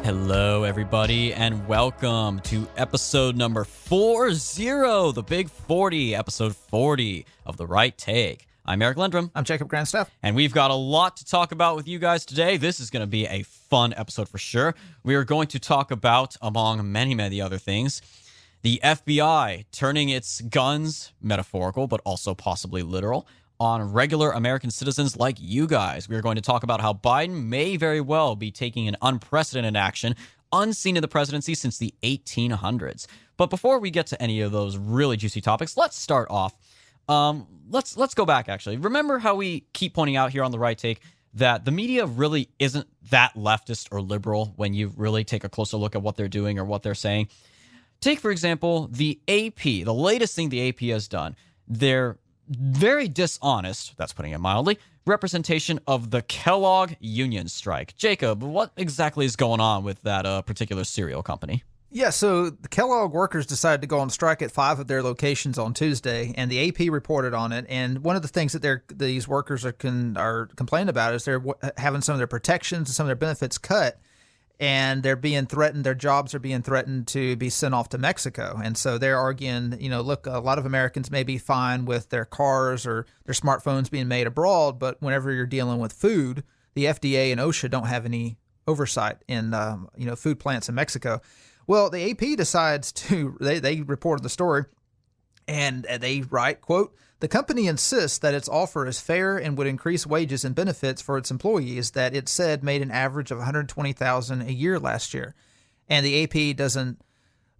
Hello, everybody, and welcome to episode number 40, the Big 40, episode 40 of The Right Take. I'm Eric Lendrum. I'm Jacob Grandstaff. And we've got a lot to talk about with you guys today. This is going to be a fun episode for sure. We are going to talk about, among many other things, the FBI turning its guns, metaphorical, but also possibly literal, on regular American citizens like you guys. We are going to talk about how Biden may very well be taking an unprecedented action unseen in the presidency since the 1800s. But before we get to any of those really juicy topics, let's start off. Let's go back, actually. Remember how we keep pointing out here on The Right Take that the media really isn't that leftist or liberal when you really take a closer look at what they're doing or what they're saying. Take, for example, the AP, the latest thing the AP has done. They're very dishonest, that's putting it mildly, representation of the Kellogg union strike. Jacob, what exactly is going on with that particular cereal company? Yeah, so the Kellogg workers decided to go on strike at 5 of their locations on Tuesday, and the AP reported on it. And one of the things that these workers are complaining about is they're having some of their protections and some of their benefits cut, and they're being threatened. Their jobs are being threatened to be sent off to Mexico. And so they're arguing, look, a lot of Americans may be fine with their cars or their smartphones being made abroad, but whenever you're dealing with food, the FDA and OSHA don't have any oversight in, food plants in Mexico. Well, the AP decides to, they reported the story, and they write, quote, "The company insists that its offer is fair and would increase wages and benefits for its employees that it said made an average of $120,000 a year last year." And the AP doesn't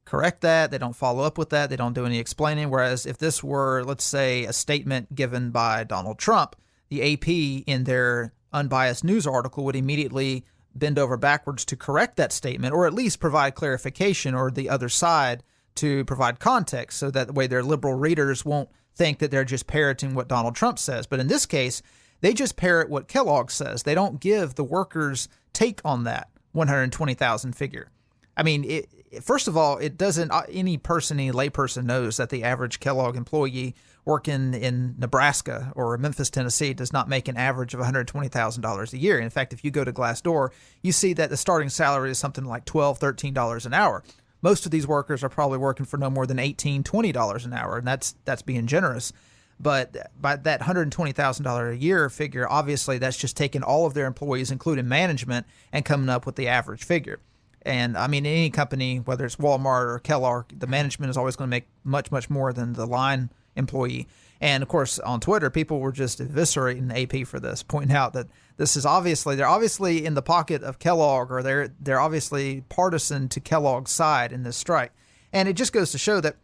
correct that. They don't follow up with that. They don't do any explaining. Whereas if this were, let's say, a statement given by Donald Trump, the AP in their unbiased news article would immediately bend over backwards to correct that statement, or at least provide clarification, or the other side to provide context, so that way their liberal readers won't think that they're just parroting what Donald Trump says. But in this case, they just parrot what Kellogg says. They don't give the workers' take on that 120,000 figure. I mean, first of all, it doesn't, any layperson knows that the average Kellogg employee working in Nebraska or Memphis, Tennessee does not make an average of $120,000 a year. In fact, if you go to Glassdoor, you see that the starting salary is something like $12, $13 an hour. Most of these workers are probably working for no more than $18, $20 an hour, and that's being generous. But by that $120,000 a year figure, obviously that's just taking all of their employees, including management, and coming up with the average figure. And I mean, any company, whether it's Walmart or Kellogg, the management is always going to make much more than the line employee. And of course, on Twitter, people were just eviscerating AP for this, pointing out that this is they're obviously in the pocket of Kellogg, or they're obviously partisan to Kellogg's side in this strike. And it just goes to show that,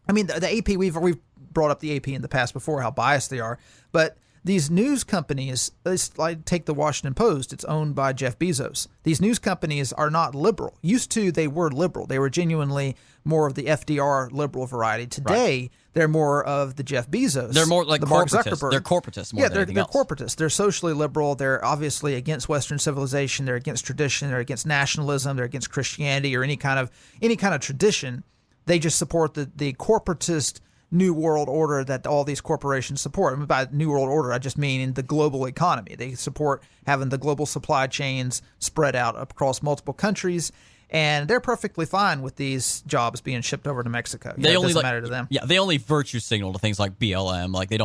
I mean, the AP, we've brought up the AP in the past before, how biased they are, but these news companies, like take the Washington Post, it's owned by Jeff Bezos. These news companies are not liberal. Used to, they were liberal. They were genuinely more of the FDR liberal variety. Today, they're more of the Jeff Bezos. They're more like Mark corporatists. Zuckerberg. They're corporatists more than anything else. They're corporatists. They're socially liberal. They're obviously against Western civilization. They're against tradition. They're against nationalism. They're against Christianity or any kind of tradition. They just support the corporatist New World Order that all these corporations support. And by New World Order, I just mean in the global economy. They support having the global supply chains spread out across multiple countries, and they're perfectly fine with these jobs being shipped over to Mexico. It doesn't matter to them. Yeah, they only virtue signal to things like BLM. Like they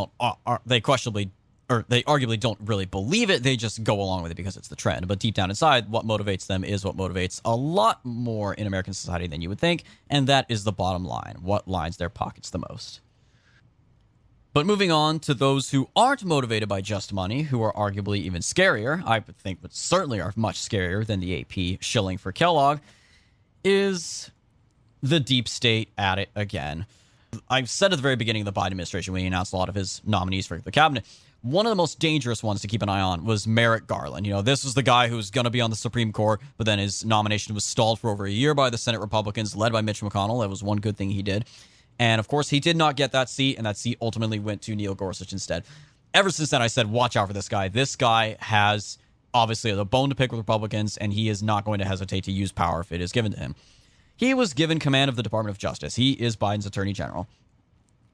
arguably don't really believe it. They just go along with it because it's the trend. But deep down inside, what motivates them is what motivates a lot more in American society than you would think, and that is the bottom line, what lines their pockets the most. But moving on to those who aren't motivated by just money, who are arguably even scarier, I would think, but certainly are much scarier than the AP shilling for Kellogg, is the deep state at it again. I've said at the very beginning of the Biden administration, when he announced a lot of his nominees for the cabinet, one of the most dangerous ones to keep an eye on was Merrick Garland. This was the guy who was going to be on the Supreme Court, but then his nomination was stalled for over a year by the Senate Republicans, led by Mitch McConnell. That was one good thing he did. And, of course, he did not get that seat, and that seat ultimately went to Neil Gorsuch instead. Ever since then, I said, watch out for this guy. This guy has, obviously, a bone to pick with Republicans, and he is not going to hesitate to use power if it is given to him. He was given command of the Department of Justice. He is Biden's attorney general.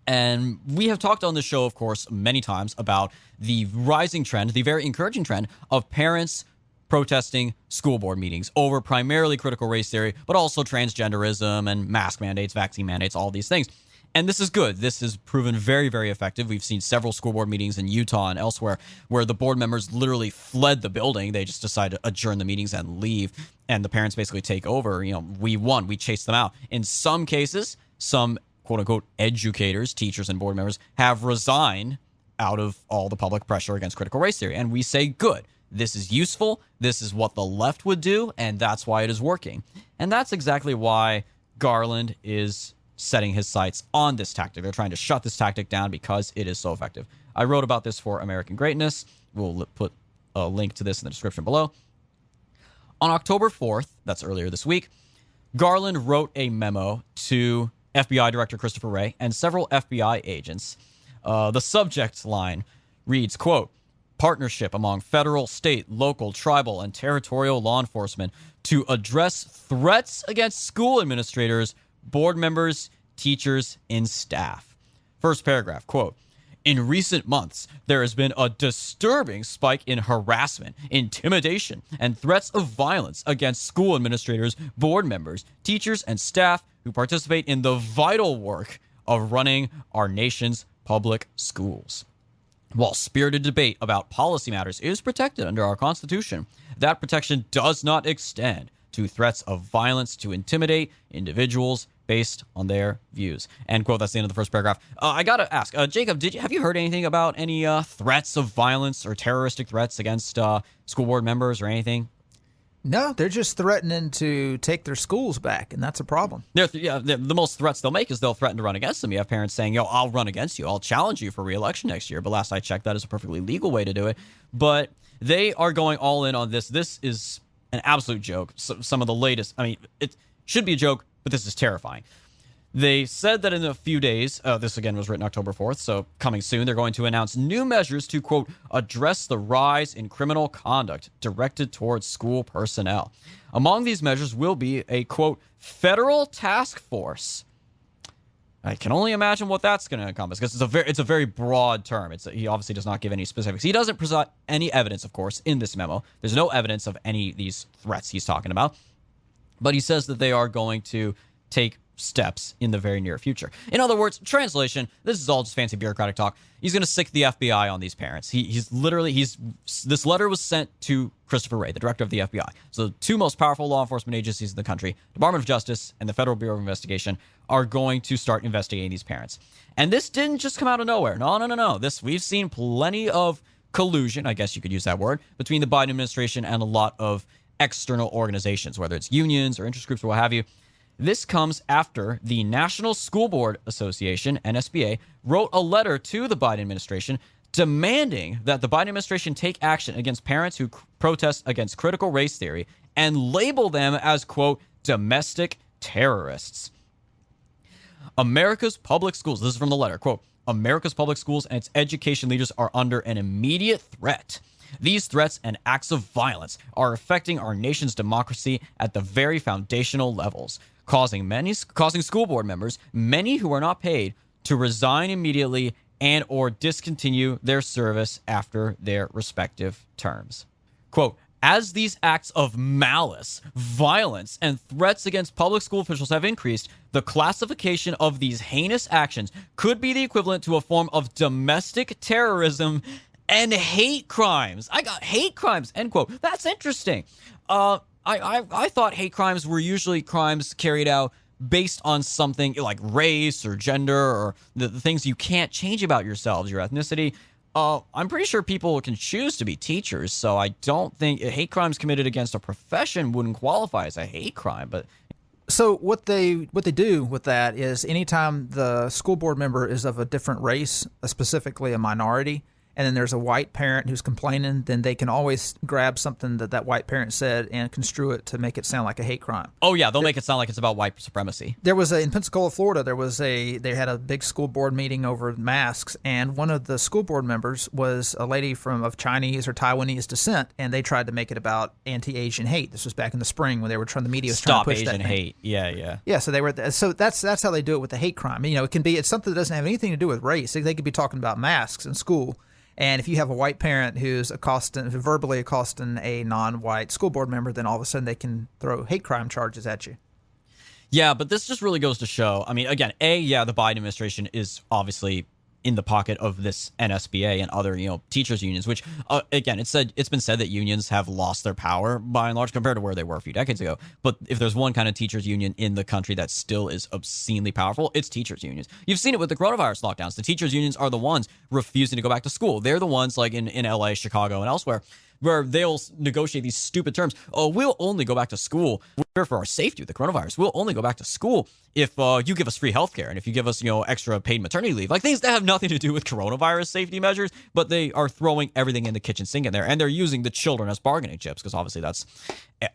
And we have talked on the show, of course, many times about the rising trend, the very encouraging trend of parents protesting school board meetings over primarily critical race theory, but also transgenderism and mask mandates, vaccine mandates, all these things. And this is good. This has proven very, very effective. We've seen several school board meetings in Utah and elsewhere where the board members literally fled the building. They just decide to adjourn the meetings and leave, and the parents basically take over. We won. We chased them out. In some cases, some quote-unquote educators, teachers, and board members have resigned out of all the public pressure against critical race theory. And we say, good. This is useful. This is what the left would do, and that's why it is working. And that's exactly why Garland is setting his sights on this tactic. They're trying to shut this tactic down because it is so effective. I wrote about this for American Greatness. We'll put a link to this in the description below. On October 4th, that's earlier this week, Garland wrote a memo to FBI Director Christopher Wray and several FBI agents. The subject line reads, quote, partnership among federal, state, local, tribal, and territorial law enforcement to address threats against school administrators, board members, teachers, and staff. First paragraph, quote, in recent months, there has been a disturbing spike in harassment, intimidation, and threats of violence against school administrators, board members, teachers, and staff who participate in the vital work of running our nation's public schools. While spirited debate about policy matters is protected under our Constitution, that protection does not extend to threats of violence to intimidate individuals based on their views. End quote. That's the end of the first paragraph. I got to ask, Jacob, have you heard anything about any threats of violence or terroristic threats against school board members or anything? No, they're just threatening to take their schools back, and that's a problem. The most threats they'll make is they'll threaten to run against them. You have parents saying, I'll run against you. I'll challenge you for re-election next year. But last I checked, that is a perfectly legal way to do it. But they are going all in on this. This is an absolute joke. Some of the latest, it should be a joke, but this is terrifying. They said that in a few days, this again was written October 4th, so coming soon, they're going to announce new measures to, quote, address the rise in criminal conduct directed towards school personnel. Among these measures will be a, quote, federal task force. I can only imagine what that's going to encompass because it's a very broad term. He obviously does not give any specifics. He doesn't present any evidence, of course, in this memo. There's no evidence of any of these threats he's talking about. But he says that they are going to take steps in the very near future. In other words, translation, this is all just fancy bureaucratic talk. He's going to sick the FBI on these parents. This letter was sent to Christopher Wray, the director of the FBI. So the two most powerful law enforcement agencies in the country, Department of Justice and the Federal Bureau of Investigation, are going to start investigating these parents. And this didn't just come out of nowhere. No. We've seen plenty of collusion, I guess you could use that word, between the Biden administration and a lot of external organizations, whether it's unions or interest groups or what have you. This comes after the National School Board Association, NSBA, wrote a letter to the Biden administration demanding that the Biden administration take action against parents who protest against critical race theory and label them as, quote, domestic terrorists. America's public schools, this is from the letter, quote, America's public schools and its education leaders are under an immediate threat. These threats and acts of violence are affecting our nation's democracy at the very foundational levels, causing school board members, many who are not paid, to resign immediately and or discontinue their service after their respective terms. Quote, as these acts of malice, violence, and threats against public school officials have increased, the classification of these heinous actions could be the equivalent to a form of domestic terrorism and hate crimes. I got hate crimes, end quote. That's interesting. I thought hate crimes were usually crimes carried out based on something like race or gender or the things you can't change about yourselves, your ethnicity. I'm pretty sure people can choose to be teachers, so I don't think hate crimes committed against a profession wouldn't qualify as a hate crime. But so what they do with that is anytime the school board member is of a different race, specifically a minority, and then there's a white parent who's complaining, then they can always grab something that white parent said and construe it to make it sound like a hate crime. Oh, yeah, they'll make it sound like it's about white supremacy. There was in Pensacola, Florida, they had a big school board meeting over masks, and one of the school board members was a lady of Chinese or Taiwanese descent, and they tried to make it about anti-Asian hate. This was back in the spring when they were the media was trying to push Stop Asian that hate. Yeah. Yeah, so that's how they do it with the hate crime. It's something that doesn't have anything to do with race. They could be talking about masks in school. And if you have a white parent who's verbally accosting a non-white school board member, then all of a sudden they can throw hate crime charges at you. Yeah, but this just really goes to show, I mean, again, the Biden administration is obviously in the pocket of this NSBA and other, teachers unions, which, again, it's been said that unions have lost their power by and large compared to where they were a few decades ago. But if there's one kind of teachers union in the country that still is obscenely powerful, it's teachers unions. You've seen it with the coronavirus lockdowns. The teachers unions are the ones refusing to go back to school. They're the ones like in LA, Chicago, and elsewhere, where they'll negotiate these stupid terms. Oh, we'll only go back to school. We're for our safety with the coronavirus. We'll only go back to school if you give us free healthcare and if you give us, extra paid maternity leave. Like things that have nothing to do with coronavirus safety measures, but they are throwing everything in the kitchen sink in there. And they're using the children as bargaining chips because obviously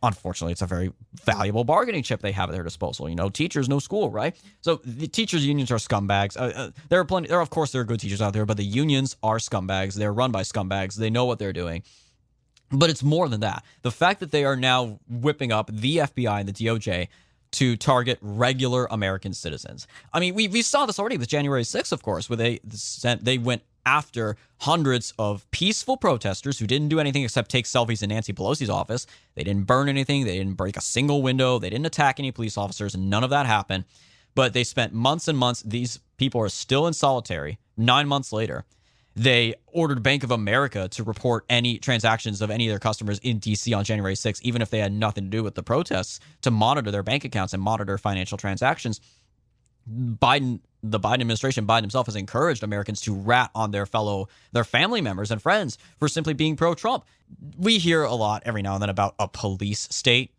unfortunately, it's a very valuable bargaining chip they have at their disposal. Teachers, no school, right? So the teachers' unions are scumbags. Of course, there are good teachers out there, but the unions are scumbags. They're run by scumbags. They know what they're doing. But it's more than that. The fact that they are now whipping up the FBI and the DOJ to target regular American citizens. I mean, we saw this already with January 6th, of course, where they went after hundreds of peaceful protesters who didn't do anything except take selfies in Nancy Pelosi's office. They didn't burn anything. They didn't break a single window. They didn't attack any police officers. None of that happened. But they spent months and months. These people are still in solitary 9 months later. They ordered Bank of America to report any transactions of any of their customers in D.C. on January 6th, even if they had nothing to do with the protests, to monitor their bank accounts and monitor financial transactions. The Biden administration, Biden himself, has encouraged Americans to rat on their family members and friends for simply being pro-Trump. We hear a lot every now and then about a police state,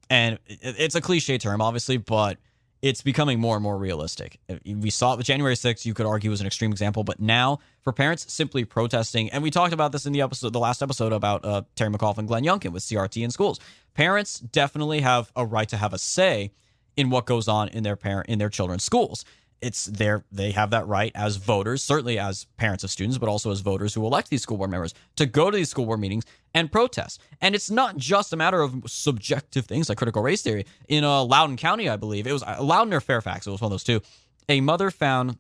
and it's a cliche term, obviously, but it's becoming more and more realistic. We saw it with January 6th. You could argue was an extreme example, but now for parents simply protesting, and we talked about this in the last episode about Terry McAuliffe and Glenn Youngkin with CRT in schools. Parents definitely have a right to have a say in what goes on in their children's schools. They have that right as voters, certainly as parents of students, but also as voters who elect these school board members to go to these school board meetings and protest. And it's not just a matter of subjective things like critical race theory. In Loudoun County, I believe, it was Loudoun or Fairfax, it was one of those two, a mother found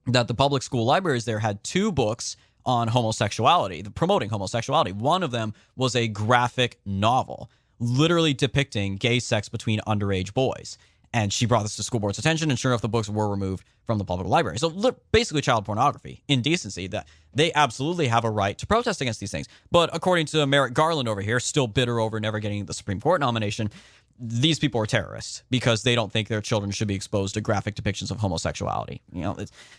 that the public school libraries there had 2 books on homosexuality, promoting homosexuality. One of them was a graphic novel, literally depicting gay sex between underage boys. And she brought this to school board's attention, and sure enough, the books were removed from the public library. So basically child pornography, indecency, that they absolutely have a right to protest against these things. But according to Merrick Garland over here, still bitter over never getting the Supreme Court nomination, these people are terrorists because they don't think their children should be exposed to graphic depictions of homosexuality.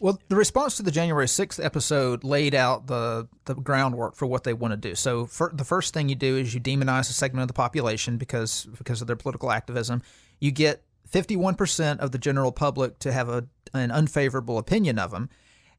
Well, the response to the January 6th episode laid out the groundwork for what they want to do. So the first thing you do is you demonize a segment of the population because of their political activism. You get 51% of the general public to have an unfavorable opinion of them.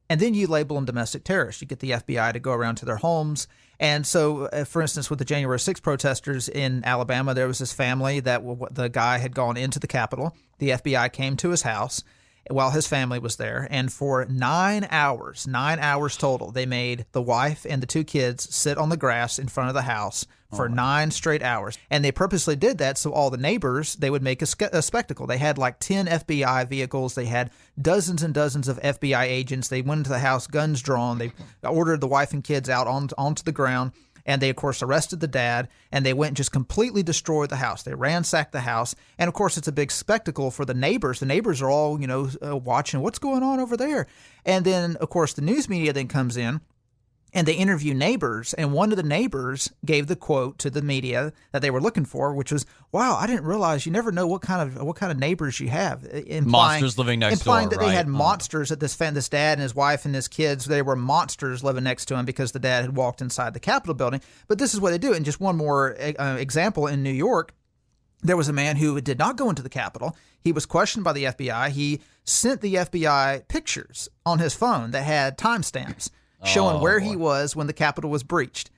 And then you label them domestic terrorists. You get the FBI to go around to their homes. And so, for instance, with the January 6th protesters in Alabama, there was this family that the guy had gone into the Capitol. The FBI came to his house while his family was there. And for 9 hours total, they made the wife and the 2 kids sit on the grass in front of the house for 9 straight hours. And they purposely did that so all the neighbors, they would make a spectacle. They had like 10 FBI vehicles. They had dozens and dozens of FBI agents. They went into the house, guns drawn. They ordered the wife and kids out onto the ground. And they, of course, arrested the dad, and they went and just completely destroyed the house. They ransacked the house. And, of course, it's a big spectacle for the neighbors. The neighbors are all, watching what's going on over there. And then, of course, the news media then comes in, and they interview neighbors. And one of the neighbors gave the quote to the media that they were looking for, which was, "Wow, I didn't realize you never know what kind of neighbors you have." Monsters living next door, implying that they had monsters. That this dad and his wife and his kids, they were monsters living next to him because the dad had walked inside the Capitol building. But this is what they do. And just one more example, in New York, there was a man who did not go into the Capitol. He was questioned by the FBI. He sent the FBI pictures on his phone that had timestamps showing where he was when the Capitol was breached.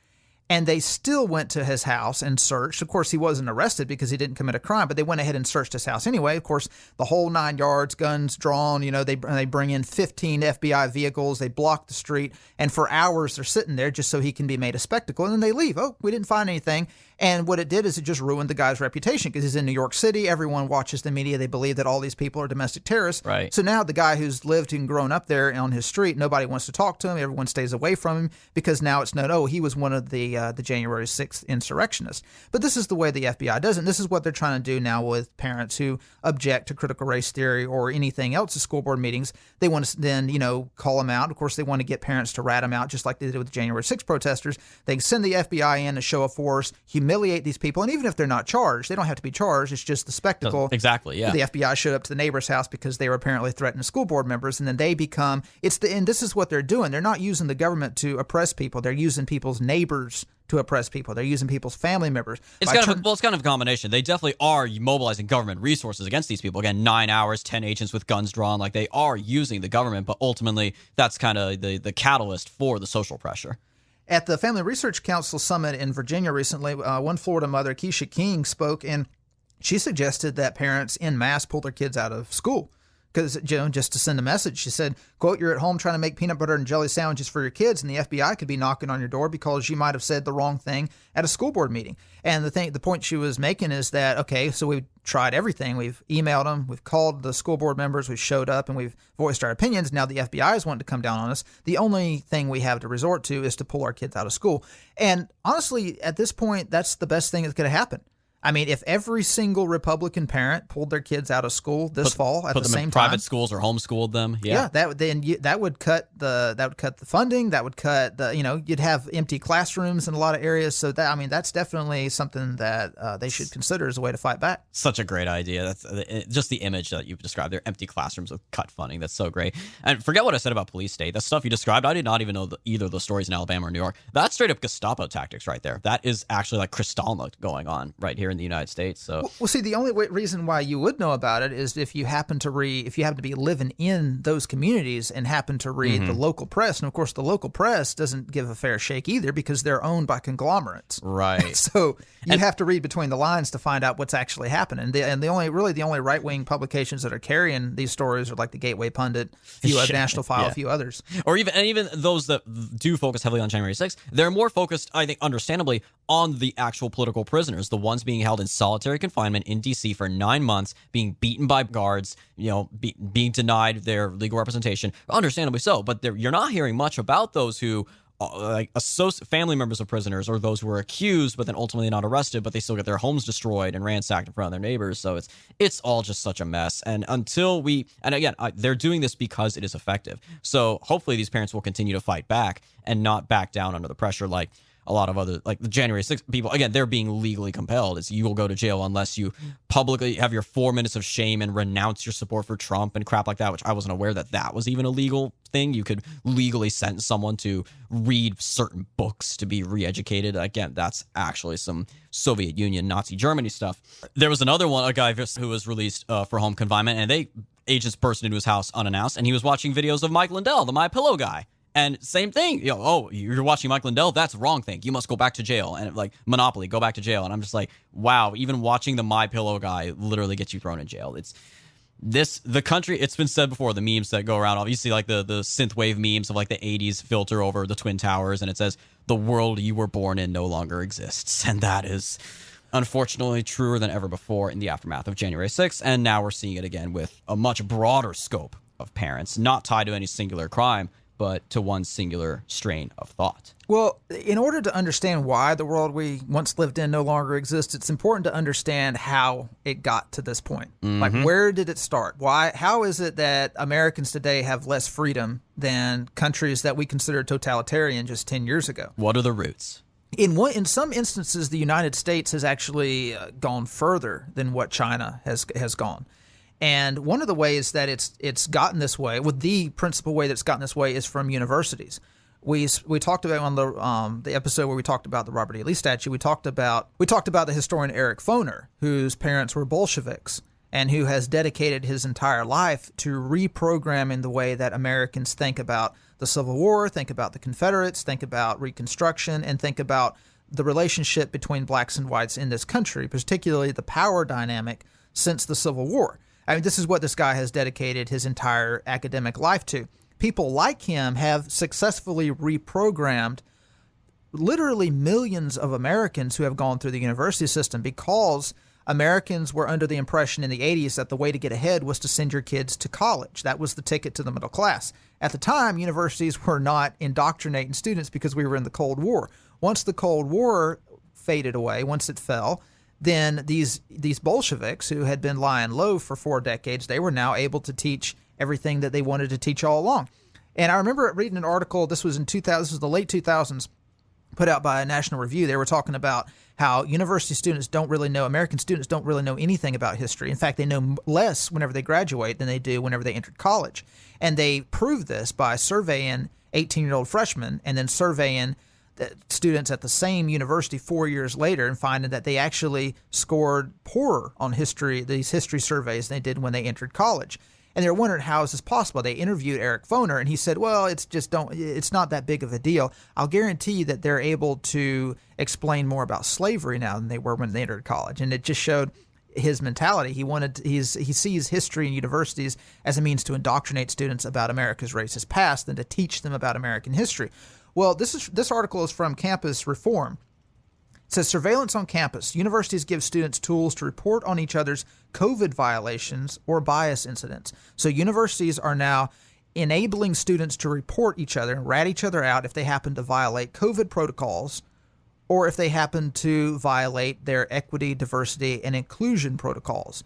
And they still went to his house and searched. Of course, he wasn't arrested because he didn't commit a crime, but they went ahead and searched his house anyway. Of course, the whole 9 yards, guns drawn, they bring in 15 FBI vehicles. They block the street. And for hours, they're sitting there just so he can be made a spectacle. And then they leave. Oh, we didn't find anything. And what it did is it just ruined the guy's reputation because he's in New York City. Everyone watches the media. They believe that all these people are domestic terrorists. Right. So now the guy who's lived and grown up there on his street, nobody wants to talk to him. Everyone stays away from him because now it's known, oh, he was one of the January 6th insurrectionists. But this is the way the FBI does it. And this is what they're trying to do now with parents who object to critical race theory or anything else at school board meetings. They want to then, call them out. Of course, they want to get parents to rat them out just like they did with the January 6th protesters. They send the FBI in to show a force, humiliate these people. And even if they're not charged, they don't have to be charged. It's just the spectacle. Exactly, yeah. The FBI showed up to the neighbor's house because they were apparently threatening school board members, and then they become and this is what they're doing. They're not using the government to oppress people. They're using people's neighbors to oppress people. They're using people's family members. It's kind of a combination. They definitely are mobilizing government resources against these people. Again, 9 hours, 10 agents with guns drawn. Like, they are using the government, but ultimately that's kind of the catalyst for the social pressure. At the Family Research Council Summit in Virginia recently, one Florida mother, Keisha King, spoke, and she suggested that parents en masse pull their kids out of school because, just to send a message. She said, quote, "You're at home trying to make peanut butter and jelly sandwiches for your kids, and the FBI could be knocking on your door because you might have said the wrong thing at a school board meeting." And the point she was making is that, okay, so we've tried everything. We've emailed them, we've called the school board members, we've showed up, and we've voiced our opinions. Now the FBI is wanting to come down on us. The only thing we have to resort to is to pull our kids out of school. And honestly, at this point, that's the best thing that could have happened. I mean, if every single Republican parent pulled their kids out of school this fall at the same time, in private schools or homeschooled them, that would cut the funding. That would cut you'd have empty classrooms in a lot of areas. So that's definitely something that they should consider as a way to fight back. Such a great idea. That's just the image that you've described. They're empty classrooms with cut funding. That's so great. And forget what I said about police state. The stuff you described, I did not even know either of the stories in Alabama or New York. That's straight up Gestapo tactics right there. That is actually like Kristallnacht going on right here in the United States. So see, the only reason why you would know about it is if you happen to be living in those communities and happen to read the local press. And of course, the local press doesn't give a fair shake either because they're owned by conglomerates. Right. So you have to read between the lines to find out what's actually happening. The only right-wing publications that are carrying these stories are like the Gateway Pundit, National File, a few others. Or even those that do focus heavily on January 6th, they're more focused, I think, understandably, on the actual political prisoners, the ones being held in solitary confinement in D.C. for 9 months, being beaten by guards, being denied their legal representation, understandably so. But you're not hearing much about those who family members of prisoners or those who were accused but then ultimately not arrested, but they still get their homes destroyed and ransacked in front of their neighbors. So it's all just such a mess. And again, they're doing this because it is effective. So hopefully these parents will continue to fight back and not back down under the pressure like a lot of other, like the January 6th people. Again, they're being legally compelled. You will go to jail unless you publicly have your 4 minutes of shame and renounce your support for Trump and crap like that, which I wasn't aware that was even a legal thing. You could legally sentence someone to read certain books to be re-educated. Again, that's actually some Soviet Union, Nazi Germany stuff. There was another one, a guy who was released for home confinement, and agents burst into his house unannounced, and he was watching videos of Mike Lindell, the My Pillow guy. And same thing, you're watching Mike Lindell, that's a wrong thing. You must go back to jail. And like Monopoly, go back to jail. And I'm just like, wow, even watching the My Pillow guy literally gets you thrown in jail. The country, it's been said before, the memes that go around, obviously like the synthwave memes of like the 80s filter over the Twin Towers, and it says, "The world you were born in no longer exists." And that is unfortunately truer than ever before in the aftermath of January 6th. And now we're seeing it again with a much broader scope of parents, not tied to any singular crime, but to one singular strain of thought. Well, in order to understand why the world we once lived in no longer exists, it's important to understand how it got to this point. Like, where did it start? Why? How is it that Americans today have less freedom than countries that we considered totalitarian just 10 years ago? What are the roots? In some instances, the United States has actually gone further than what China has gone. And one of the ways that it's gotten this way, the principal way that it's gotten this way, is from universities. We talked about on the episode where we talked about the Robert E. Lee statue. We talked about the historian Eric Foner, whose parents were Bolsheviks, and who has dedicated his entire life to reprogramming the way that Americans think about the Civil War, think about the Confederates, think about Reconstruction, and think about the relationship between blacks and whites in this country, particularly the power dynamic since the Civil War. I mean, this is what this guy has dedicated his entire academic life to. People like him have successfully reprogrammed literally millions of Americans who have gone through the university system because Americans were under the impression in the 80s that the way to get ahead was to send your kids to college. That was the ticket to the middle class. At the time, universities were not indoctrinating students because we were in the Cold War. Once the Cold War faded away, once it fell, then these Bolsheviks who had been lying low for 4 decades, they were now able to teach everything that they wanted to teach all along. And I remember reading an article, this was in 2000, this was the late 2000s, put out by a National Review. They were talking about how university students don't really know, American students don't really know anything about history. In fact, they know less whenever they graduate than they do whenever they entered college. And they proved this by surveying 18-year-old freshmen and then surveying students at the same university 4 years later and finding that they actually scored poorer on history, these history surveys, than they did when they entered college. And they're wondering, how is this possible? They interviewed Eric Foner, and he said, well, it's not that big of a deal. I'll guarantee you that they're able to explain more about slavery now than they were when they entered college. And it just showed his mentality. He sees history in universities as a means to indoctrinate students about America's racist past than to teach them about American history. Well, this article is from Campus Reform. It says, surveillance on campus. Universities give students tools to report on each other's COVID violations or bias incidents. So universities are now enabling students to report each other and rat each other out if they happen to violate COVID protocols or if they happen to violate their equity, diversity, and inclusion protocols.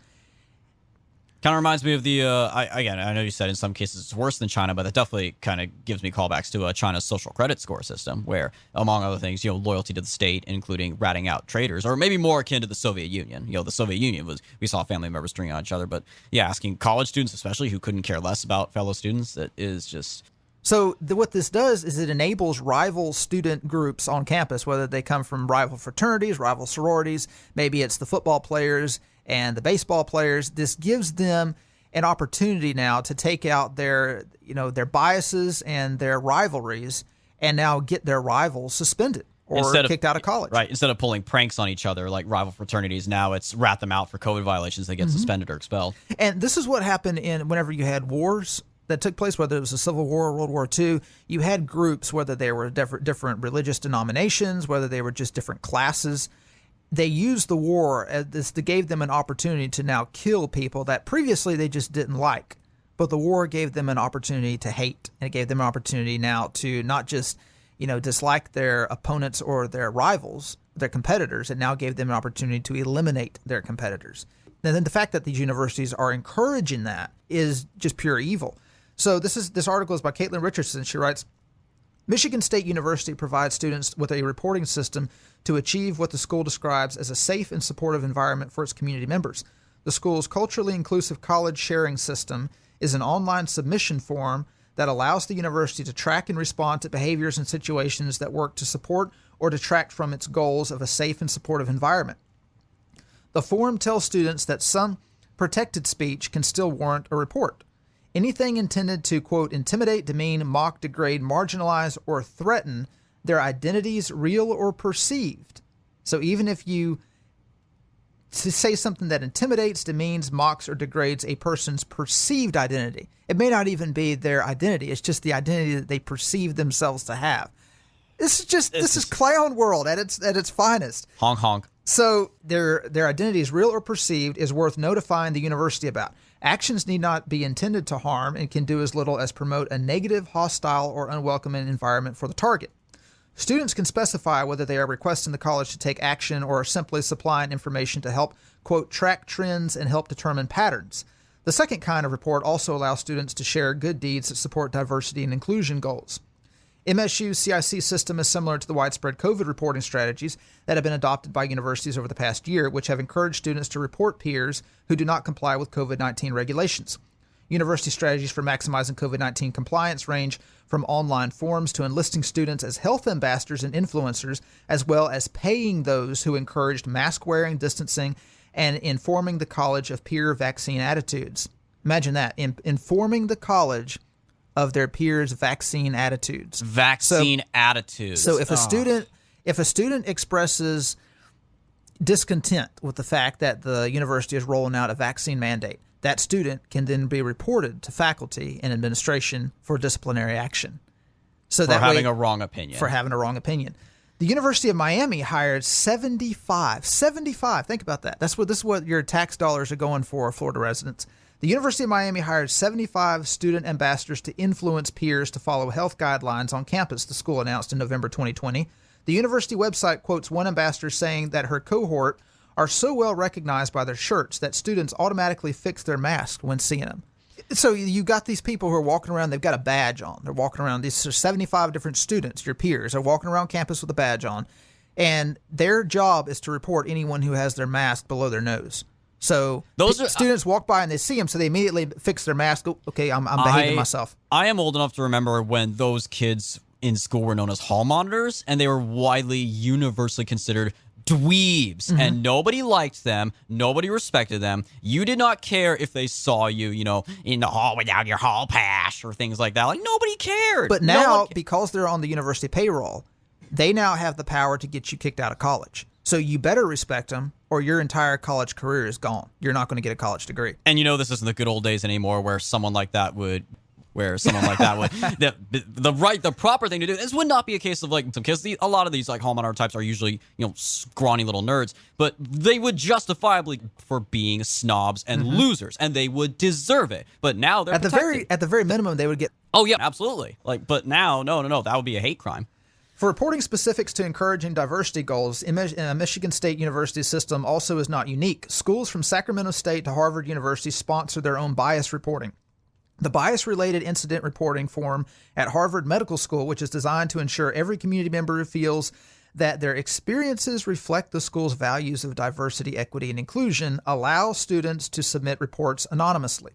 Kind of reminds me of the, I know you said in some cases it's worse than China, but that definitely kind of gives me callbacks to China's social credit score system, where, among other things, loyalty to the state, including ratting out traitors, or maybe more akin to the Soviet Union. The Soviet Union we saw family members string on each other, but yeah, asking college students especially who couldn't care less about fellow students, that is just... So what this does is it enables rival student groups on campus, whether they come from rival fraternities, rival sororities, maybe it's the football players and the baseball players. This gives them an opportunity now to take out their biases and their rivalries and now get their rivals suspended or kicked out of college. Right. Instead of pulling pranks on each other like rival fraternities, now it's rat them out for COVID violations. They get suspended or expelled. And this is what happened whenever you had wars that took place, whether it was a Civil War or World War II. You had groups, whether they were different religious denominations, whether they were just different classes. They used the war as this, that gave them an opportunity to now kill people that previously they just didn't like. But the war gave them an opportunity to hate, and it gave them an opportunity now to not just, dislike their opponents or their rivals, their competitors. It now gave them an opportunity to eliminate their competitors. And then the fact that these universities are encouraging that is just pure evil. So this article is by Caitlin Richardson. She writes, Michigan State University provides students with a reporting system to achieve what the school describes as a safe and supportive environment for its community members. The school's culturally inclusive college sharing system is an online submission form that allows the university to track and respond to behaviors and situations that work to support or detract from its goals of a safe and supportive environment. The form tells students that some protected speech can still warrant a report. Anything intended to, quote, intimidate, demean, mock, degrade, marginalize, or threaten their identities, real or perceived. So even if you say something that intimidates, demeans, mocks, or degrades a person's perceived identity, it may not even be their identity. It's just the identity that they perceive themselves to have. This is clown world at its finest. Honk honk. So their identity is real or perceived is worth notifying the university about. Actions need not be intended to harm and can do as little as promote a negative, hostile, or unwelcoming environment for the target. Students can specify whether they are requesting the college to take action or are simply supplying information to help, quote, track trends and help determine patterns. The second kind of report also allows students to share good deeds that support diversity and inclusion goals. MSU's CIC system is similar to the widespread COVID reporting strategies that have been adopted by universities over the past year, which have encouraged students to report peers who do not comply with COVID-19 regulations. University strategies for maximizing COVID-19 compliance range from online forums to enlisting students as health ambassadors and influencers, as well as paying those who encouraged mask wearing, distancing, and informing the college of peer vaccine attitudes. Imagine that, informing the college of their peers' vaccine attitudes. Attitudes. So if a student expresses discontent with the fact that the university is rolling out a vaccine mandate, that student can then be reported to faculty and administration for disciplinary action. So for having a wrong opinion. For having a wrong opinion. The University of Miami hired 75. Think about that. This is what your tax dollars are going for, Florida residents. The University of Miami hired 75 student ambassadors to influence peers to follow health guidelines on campus, the school announced in November 2020. The university website quotes one ambassador saying that her cohort are so well recognized by their shirts that students automatically fix their masks when seeing them. So you got these people who are walking around, they've got a badge on. They're walking around, these are 75 different students, your peers, are walking around campus with a badge on. And their job is to report anyone who has their mask below their nose. So students walk by and they see them, so they immediately fix their mask. Oh, okay, I'm behaving myself. I am old enough to remember when those kids in school were known as hall monitors, and they were widely, universally considered dweebs, and nobody liked them. Nobody respected them. You did not care if they saw you, in the hall without your hall pass or things like that. Like, nobody cared. But now, because they're on the university payroll, they now have the power to get you kicked out of college. So you better respect them, or your entire college career is gone. You're not going to get a college degree. And this isn't the good old days anymore where someone like that would the proper thing to do. This would not be a case of because a lot of these hall monitor types are usually scrawny little nerds, but they would justifiably for being snobs and losers, and they would deserve it. But now they're protected. At the very minimum they would get. Oh yeah, absolutely. But now no, that would be a hate crime. For reporting specifics to encouraging diversity goals, Michigan State University's system also is not unique. Schools from Sacramento State to Harvard University sponsor their own bias reporting. The bias-related incident reporting form at Harvard Medical School, which is designed to ensure every community member feels that their experiences reflect the school's values of diversity, equity, and inclusion, allows students to submit reports anonymously.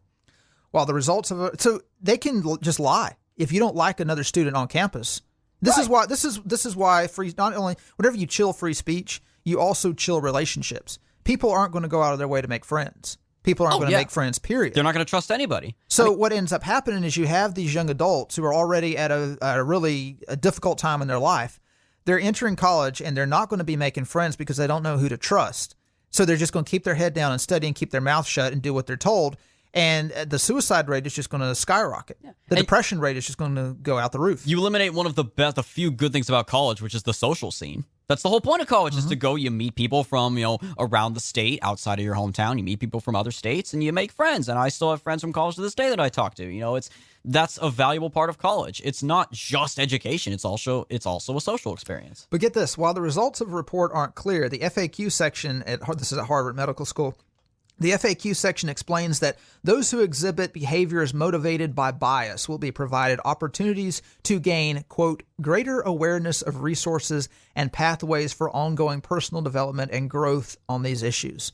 While the results so they can just lie if you don't like another student on campus. This is why free, not only whenever you chill free speech, you also chill relationships. People aren't going to go out of their way to make friends. People aren't going to make friends, period. They're not going to trust anybody. So what ends up happening is you have these young adults who are already at a really difficult time in their life. They're entering college, and they're not going to be making friends because they don't know who to trust. So they're just going to keep their head down and study and keep their mouth shut and do what they're told. And the suicide rate is just going to skyrocket. Yeah. The depression rate is just going to go out the roof. You eliminate one of the few good things about college, which is the social scene. That's the whole point of college, is to go, you meet people from, around the state, outside of your hometown. You meet people from other states, and you make friends. And I still have friends from college to this day that I talk to. That's a valuable part of college. It's not just education. It's also a social experience. But get this, while the results of a report aren't clear, the FAQ section this is at Harvard Medical School. The FAQ section explains that those who exhibit behaviors motivated by bias will be provided opportunities to gain, quote, greater awareness of resources and pathways for ongoing personal development and growth on these issues.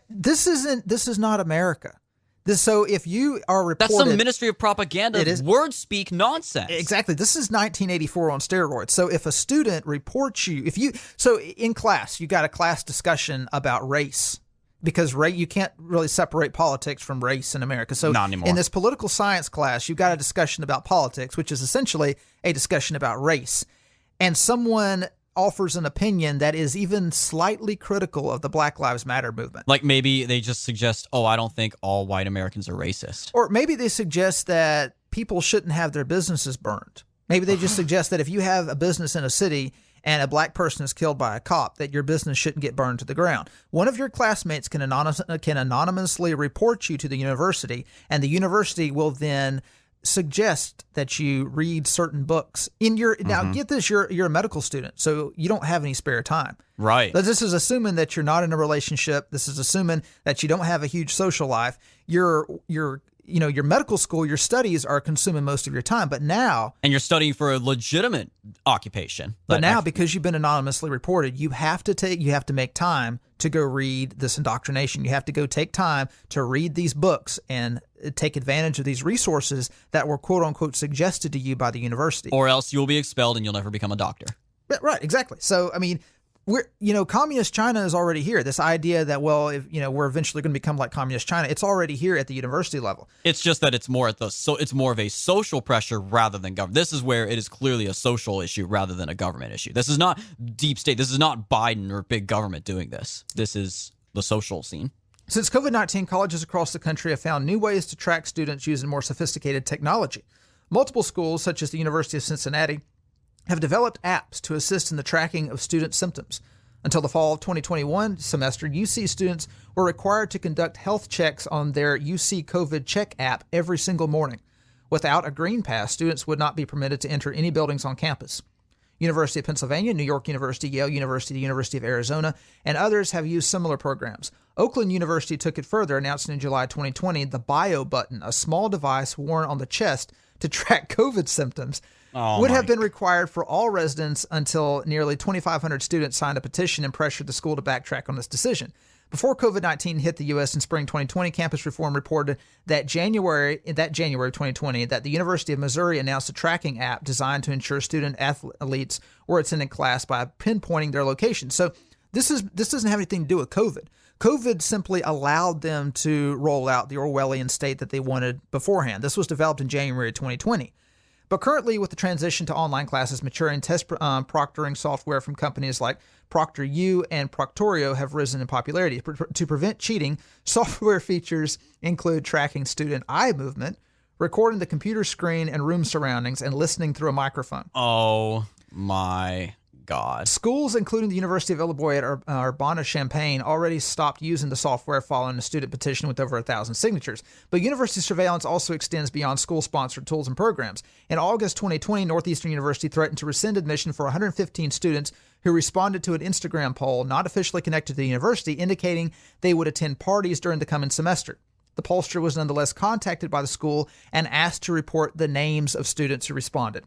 This is not America. So if you are reported... That's some Ministry of Propaganda. It is word speak nonsense. Exactly. This is 1984 on steroids. So if a student reports you... So in class, you got a class discussion about race. Because you can't really separate politics from race in America. So not anymore. In this political science class, you've got a discussion about politics, which is essentially a discussion about race. And someone offers an opinion that is even slightly critical of the Black Lives Matter movement. Like maybe they just suggest, I don't think all white Americans are racist. Or maybe they suggest that people shouldn't have their businesses burned. Maybe they just suggest that if you have a business in a city and a black person is killed by a cop, that your business shouldn't get burned to the ground. One of your classmates can anonymously report you to the university, and the university will then suggest that you read certain books. Now, get this, you're a medical student, so you don't have any spare time. Right. This is assuming that you're not in a relationship. This is assuming that you don't have a huge social life. Your medical school, your studies are consuming most of your time. But now... And you're studying for a legitimate occupation. But now, because you've been anonymously reported, you have to make time to go read this indoctrination. You have to go take time to read these books and take advantage of these resources that were quote-unquote suggested to you by the university. Or else you'll be expelled and you'll never become a doctor. Right, exactly. So, communist China is already here. This idea that, we're eventually going to become like communist China, it's already here at the university level. It's just that it's more it's more of a social pressure rather than government. This is where it is clearly a social issue rather than a government issue. This is not deep state. This is not Biden or big government doing this. This is the social scene. Since COVID-19, colleges across the country have found new ways to track students using more sophisticated technology. Multiple schools, such as the University of Cincinnati, have developed apps to assist in the tracking of student symptoms. Until the fall of 2021 semester, UC students were required to conduct health checks on their UC COVID Check app every single morning. Without a green pass, students would not be permitted to enter any buildings on campus. University of Pennsylvania, New York University, Yale University, the University of Arizona, and others have used similar programs. Oakland University took it further, announcing in July 2020 the bio button, a small device worn on the chest to track COVID symptoms, would have been required for all residents until nearly 2,500 students signed a petition and pressured the school to backtrack on this decision. Before COVID-19 hit the U.S. in spring 2020, Campus Reform reported that January 2020 that the University of Missouri announced a tracking app designed to ensure student athletes were attending class by pinpointing their location. So this doesn't have anything to do with COVID. COVID simply allowed them to roll out the Orwellian state that they wanted beforehand. This was developed in January 2020. But currently, with the transition to online classes maturing, test proctoring software from companies like ProctorU and Proctorio have risen in popularity. To prevent cheating, software features include tracking student eye movement, recording the computer screen and room surroundings, and listening through a microphone. Oh my God. Schools, including the University of Illinois at Urbana-Champaign, already stopped using the software following a student petition with over 1,000 signatures. But university surveillance also extends beyond school-sponsored tools and programs. In August 2020, Northeastern University threatened to rescind admission for 115 students who responded to an Instagram poll not officially connected to the university, indicating they would attend parties during the coming semester. The pollster was nonetheless contacted by the school and asked to report the names of students who responded.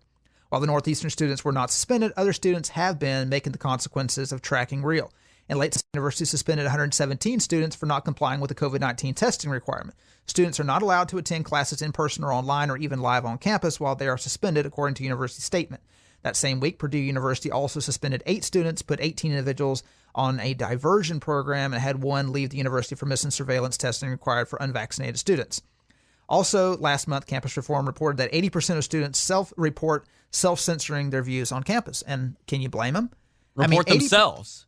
While the Northeastern students were not suspended, other students have been, making the consequences of tracking real. In late September, the university suspended 117 students for not complying with the COVID-19 testing requirement. Students are not allowed to attend classes in person or online or even live on campus while they are suspended, according to university statement. That same week, Purdue University also suspended 8 students, put 18 individuals on a diversion program, and had one leave the university for missing surveillance testing required for unvaccinated students. Also, last month, Campus Reform reported that 80% of students self-report self-censoring their views on campus. And can you blame them? Report themselves?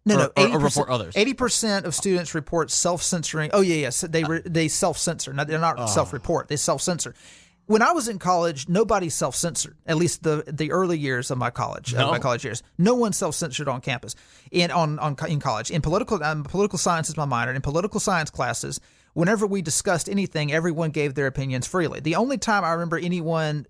No, or report others. 80% of students report self-censoring. Oh, yes. They self-censor. No, they're not self-report. They self-censor. When I was in college, nobody self-censored, at least the early years of my college, years. No one self-censored on campus, in college. In political science is my minor. In political science classes, whenever we discussed anything, everyone gave their opinions freely. The only time I remember anyone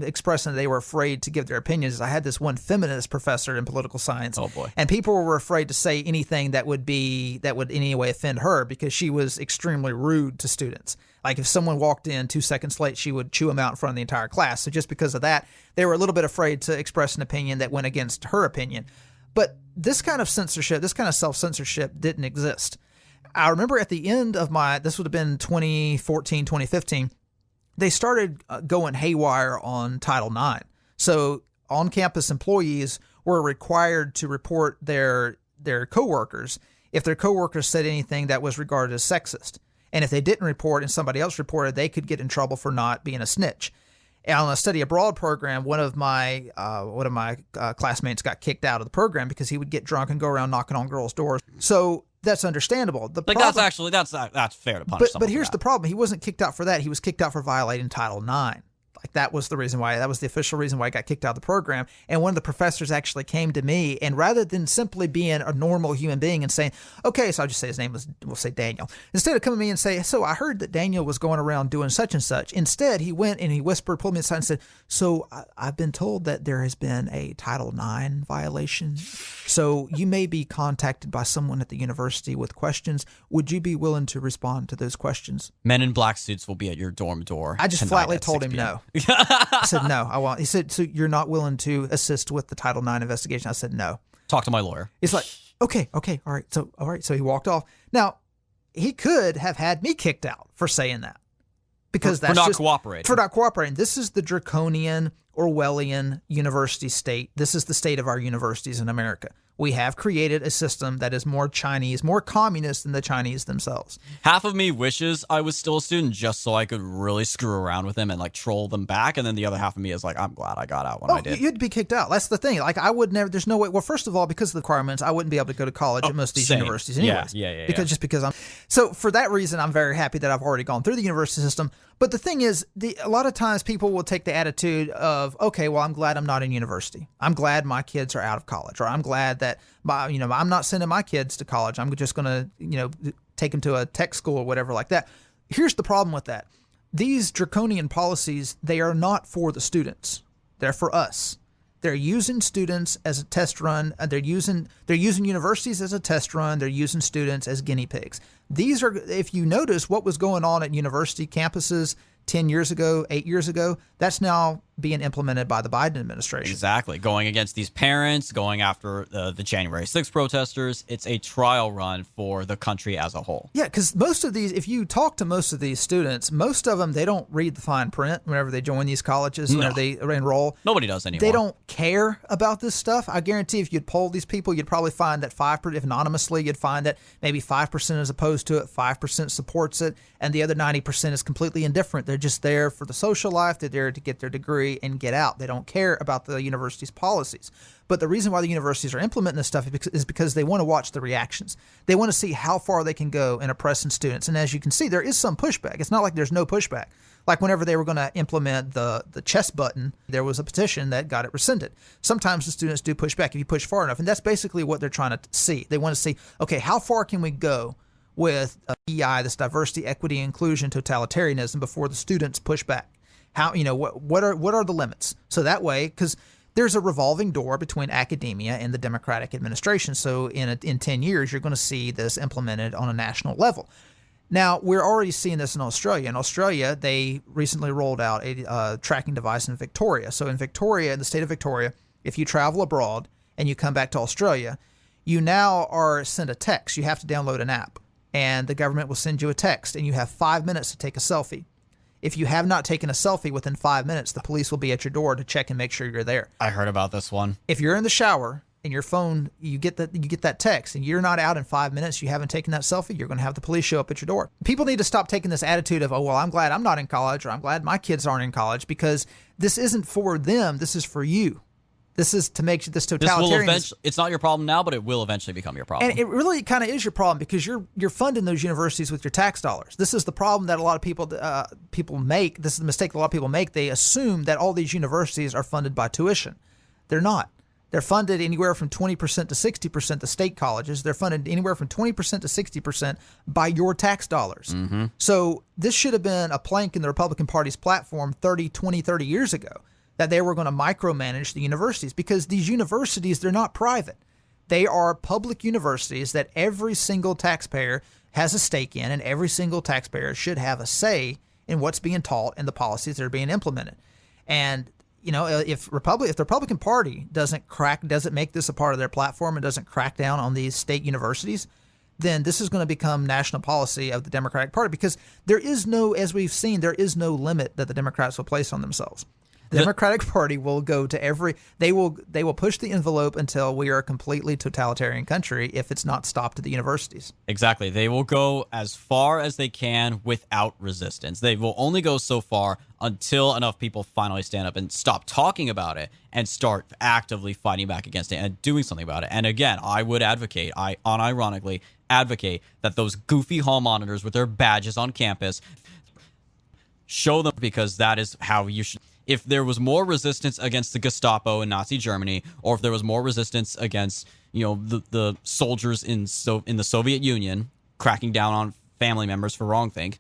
expressing that they were afraid to give their opinions is I had this one feminist professor in political science. Oh boy. And people were afraid to say anything that would in any way offend her because she was extremely rude to students. Like if someone walked in 2 seconds late, she would chew them out in front of the entire class. So just because of that, they were a little bit afraid to express an opinion that went against her opinion. But this kind of censorship, this kind of self-censorship didn't exist. I remember at the end of this would have been 2014, 2015, they started going haywire on Title IX. So on-campus employees were required to report their coworkers if their coworkers said anything that was regarded as sexist. And if they didn't report and somebody else reported, they could get in trouble for not being a snitch. And on a study abroad program, one of my classmates got kicked out of the program because he would get drunk and go around knocking on girls' doors. So that's understandable. That's fair to punish. But here's the problem: he wasn't kicked out for that. He was kicked out for violating Title IX. Like that was the reason why. That was the official reason why I got kicked out of the program. And one of the professors actually came to me, and rather than simply being a normal human being and saying, "Okay," so I'll just say his name was, we'll say Daniel. Instead of coming to me and say, "So I heard that Daniel was going around doing such and such," instead he went and he whispered, pulled me aside, and said, "So I've been told that there has been a Title IX violation. So you may be contacted by someone at the university with questions. Would you be willing to respond to those questions?" Men in black suits will be at your dorm door. I just flatly told him no. I said, no, I won't. He said, "So you're not willing to assist with the Title IX investigation?" I said, "No." Talk to my lawyer. He's like, okay, all right. So he walked off. Now, he could have had me kicked out for saying that. Because for not cooperating. For not cooperating. This is the draconian, Orwellian university state. This is the state of our universities in America. We have created a system that is more Chinese, more communist than the Chinese themselves. Half of me wishes I was still a student just so I could really screw around with them and like troll them back. And then the other half of me is like, I'm glad I got out when I did. You'd be kicked out. That's the thing. Like I would never, there's no way. Well, first of all, because of the requirements, I wouldn't be able to go to college at most of these universities anyways. Yeah. Because I'm, so for that reason, I'm very happy that I've already gone through the university system. But the thing is, a lot of times people will take the attitude of, okay, well, I'm glad I'm not in university. I'm glad my kids are out of college, or I'm glad that I'm not sending my kids to college. I'm just going to, take them to a tech school or whatever like that. Here's the problem with that. These draconian policies, they are not for the students. They're for us. They're using students as a test run. They're using universities as a test run. They're using students as guinea pigs. These are, if you notice what was going on at university campuses 10 years ago, 8 years ago, that's now being implemented by the Biden administration. Exactly. Going against these parents, going after the January 6th protesters. It's a trial run for the country as a whole. Yeah, because most of these, if you talk to most of these students, most of them, they don't read the fine print whenever they join these colleges, whenever they enroll. Nobody does anymore. They don't care about this stuff. I guarantee if you'd poll these people, you'd probably find that 5%, if anonymously, you'd find that maybe 5% is opposed to it, 5% supports it, and the other 90% is completely indifferent. They're just there for the social life. They're there to get their degree and get out. They don't care about the university's policies. But the reason why the universities are implementing this stuff is because they want to watch the reactions. They want to see how far they can go in oppressing students. And as you can see, there is some pushback. It's not like there's no pushback. Like whenever they were going to implement the chess button, there was a petition that got it rescinded. Sometimes the students do push back if you push far enough. And that's basically what they're trying to see. They want to see, okay, how far can we go with DEI, this diversity, equity, inclusion, totalitarianism, before the students push back? How, what are the limits? So that way, because there's a revolving door between academia and the Democratic administration. So in 10 years, you're going to see this implemented on a national level. Now, we're already seeing this in Australia. In Australia, they recently rolled out a tracking device in Victoria. So in Victoria, in the state of Victoria, if you travel abroad and you come back to Australia, you now are sent a text. You have to download an app, and the government will send you a text, and you have 5 minutes to take a selfie. If you have not taken a selfie within 5 minutes, the police will be at your door to check and make sure you're there. I heard about this one. If you're in the shower and your phone, you get that text, and you're not out in 5 minutes, you haven't taken that selfie, you're going to have the police show up at your door. People need to stop taking this attitude of, oh, well, I'm glad I'm not in college, or I'm glad my kids aren't in college, because this isn't for them. This is for you. This is to make this totalitarian. It's not your problem now, but it will eventually become your problem. And it really kind of is your problem, because you're funding those universities with your tax dollars. This is the problem that a lot of people make. This is the mistake that a lot of people make. They assume that all these universities are funded by tuition. They're not. They're funded anywhere from 20% to 60%, the state colleges. They're funded anywhere from 20% to 60% by your tax dollars. Mm-hmm. So this should have been a plank in the Republican Party's platform 30 years ago, that they were going to micromanage the universities, because these universities, they're not private. They are public universities that every single taxpayer has a stake in, and every single taxpayer should have a say in what's being taught and the policies that are being implemented. And if the Republican Party doesn't make this a part of their platform and doesn't crack down on these state universities, then this is going to become national policy of the Democratic Party, because there is no, as we've seen, there is no limit that the Democrats will place on themselves. The Democratic Party will go to they will push the envelope until we are a completely totalitarian country, if it's not stopped at the universities. Exactly. They will go as far as they can without resistance. They will only go so far until enough people finally stand up and stop talking about it and start actively fighting back against it and doing something about it. And again, I would advocate, unironically advocate, that those goofy hall monitors with their badges on campus, show them, because that is how you should. If there was more resistance against the Gestapo in Nazi Germany, or if there was more resistance against, the soldiers in the Soviet Union cracking down on family members for wrongthink,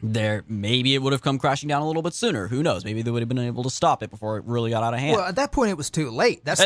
maybe it would have come crashing down a little bit sooner. Who knows? Maybe they would have been able to stop it before it really got out of hand. Well, at that point, it was too late. That's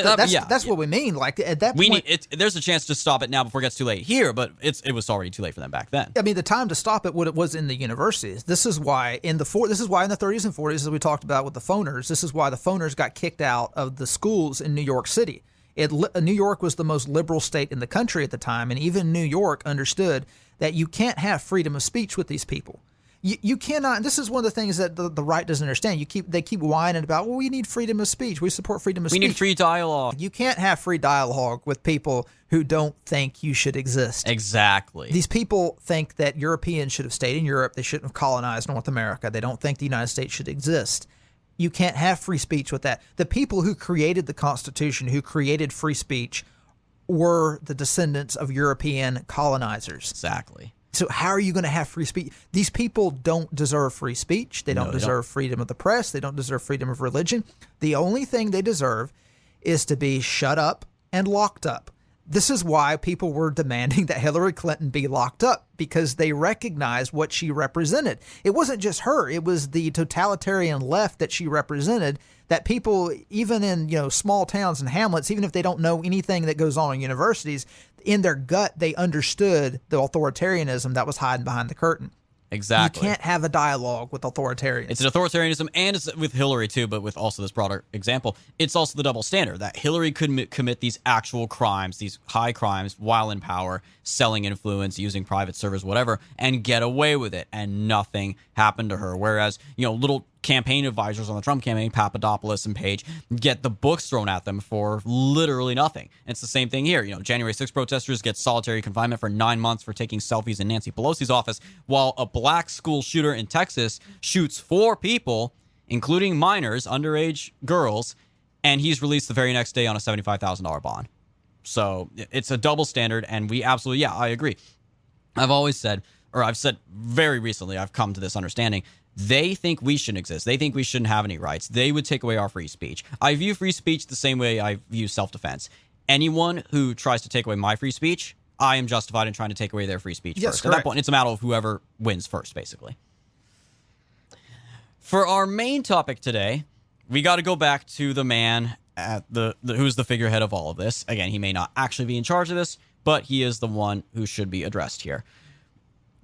what we mean. Like at that point, there's a chance to stop it now before it gets too late here, but it was already too late for them back then. I mean, the time to stop it was in the universities. This is why in the 30s and 40s, as we talked about with the phoners, this is why the phoners got kicked out of the schools in New York City. New York was the most liberal state in the country at the time, and even New York understood that you can't have freedom of speech with these people. You cannot, and this is one of the things that the right doesn't understand. They keep whining about, well, we need freedom of speech. We support freedom of speech. We need free dialogue. You can't have free dialogue with people who don't think you should exist. Exactly. These people think that Europeans should have stayed in Europe. They shouldn't have colonized North America. They don't think the United States should exist. You can't have free speech with that. The people who created the Constitution, who created free speech, were the descendants of European colonizers. Exactly. So how are you going to have free speech? These people don't deserve free speech. They don't deserve freedom of the press. They don't deserve freedom of religion. The only thing they deserve is to be shut up and locked up. This is why people were demanding that Hillary Clinton be locked up, because they recognized what she represented. It wasn't just her. It was the totalitarian left that she represented, that people, even in small towns and hamlets, even if they don't know anything that goes on in universities, in their gut, they understood the authoritarianism that was hiding behind the curtain. Exactly. You can't have a dialogue with authoritarians. It's an authoritarianism, and it's with Hillary too, but with also this broader example, it's also the double standard that Hillary could commit these actual crimes, these high crimes, while in power, selling influence, using private servers, whatever, and get away with it, and nothing happened to her. Whereas, little campaign advisors on the Trump campaign, Papadopoulos and Page, get the books thrown at them for literally nothing. And it's the same thing here. January 6th protesters get solitary confinement for 9 months for taking selfies in Nancy Pelosi's office, while a black school shooter in Texas shoots 4 people, including minors, underage girls, and he's released the very next day on a $75,000 bond. So it's a double standard, and we absolutely, I agree. I've always said, or I've said very recently, I've come to this understanding, they think we shouldn't exist. They think we shouldn't have any rights. They would take away our free speech. I view free speech the same way I view self-defense. Anyone who tries to take away my free speech, I am justified in trying to take away their free speech first. At that point, it's a matter of whoever wins first, basically. For our main topic today, we got to go back to the man at who's the figurehead of all of this. Again, he may not actually be in charge of this, but he is the one who should be addressed here.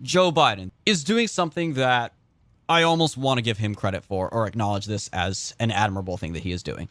Joe Biden is doing something that I almost want to give him credit for, or acknowledge this as an admirable thing that he is doing.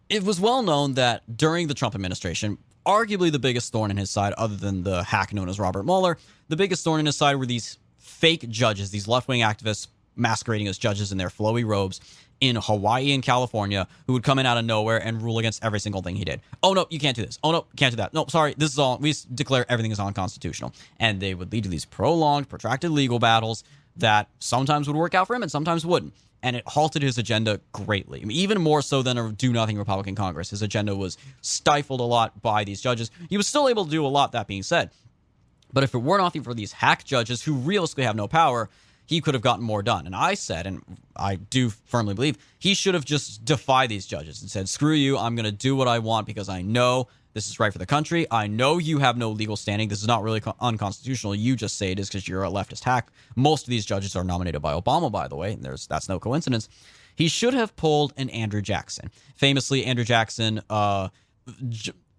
It was well known that during the Trump administration, arguably the biggest thorn in his side, other than the hack known as Robert Mueller, the biggest thorn in his side were these fake judges, these left-wing activists masquerading as judges in their flowy robes in Hawaii and California, who would come in out of nowhere and rule against every single thing he did. Oh, no, you can't do this. Oh, no, you can't do that. No, sorry, this is all, we declare everything is unconstitutional. And they would lead to these prolonged, protracted legal battles that sometimes would work out for him and sometimes wouldn't. And it halted his agenda greatly. I mean, even more so than a do-nothing Republican Congress. His agenda was stifled a lot by these judges. He was still able to do a lot, that being said. But if it were nothing for these hack judges who realistically have no power, he could have gotten more done. And I said, and I do firmly believe, he should have just defied these judges and said, screw you, I'm going to do what I want because I know this is right for the country. I know you have no legal standing. This is not really unconstitutional. You just say it is because you're a leftist hack. Most of these judges are nominated by Obama, by the way, and that's no coincidence. He should have pulled an Andrew Jackson. Famously, Andrew Jackson, at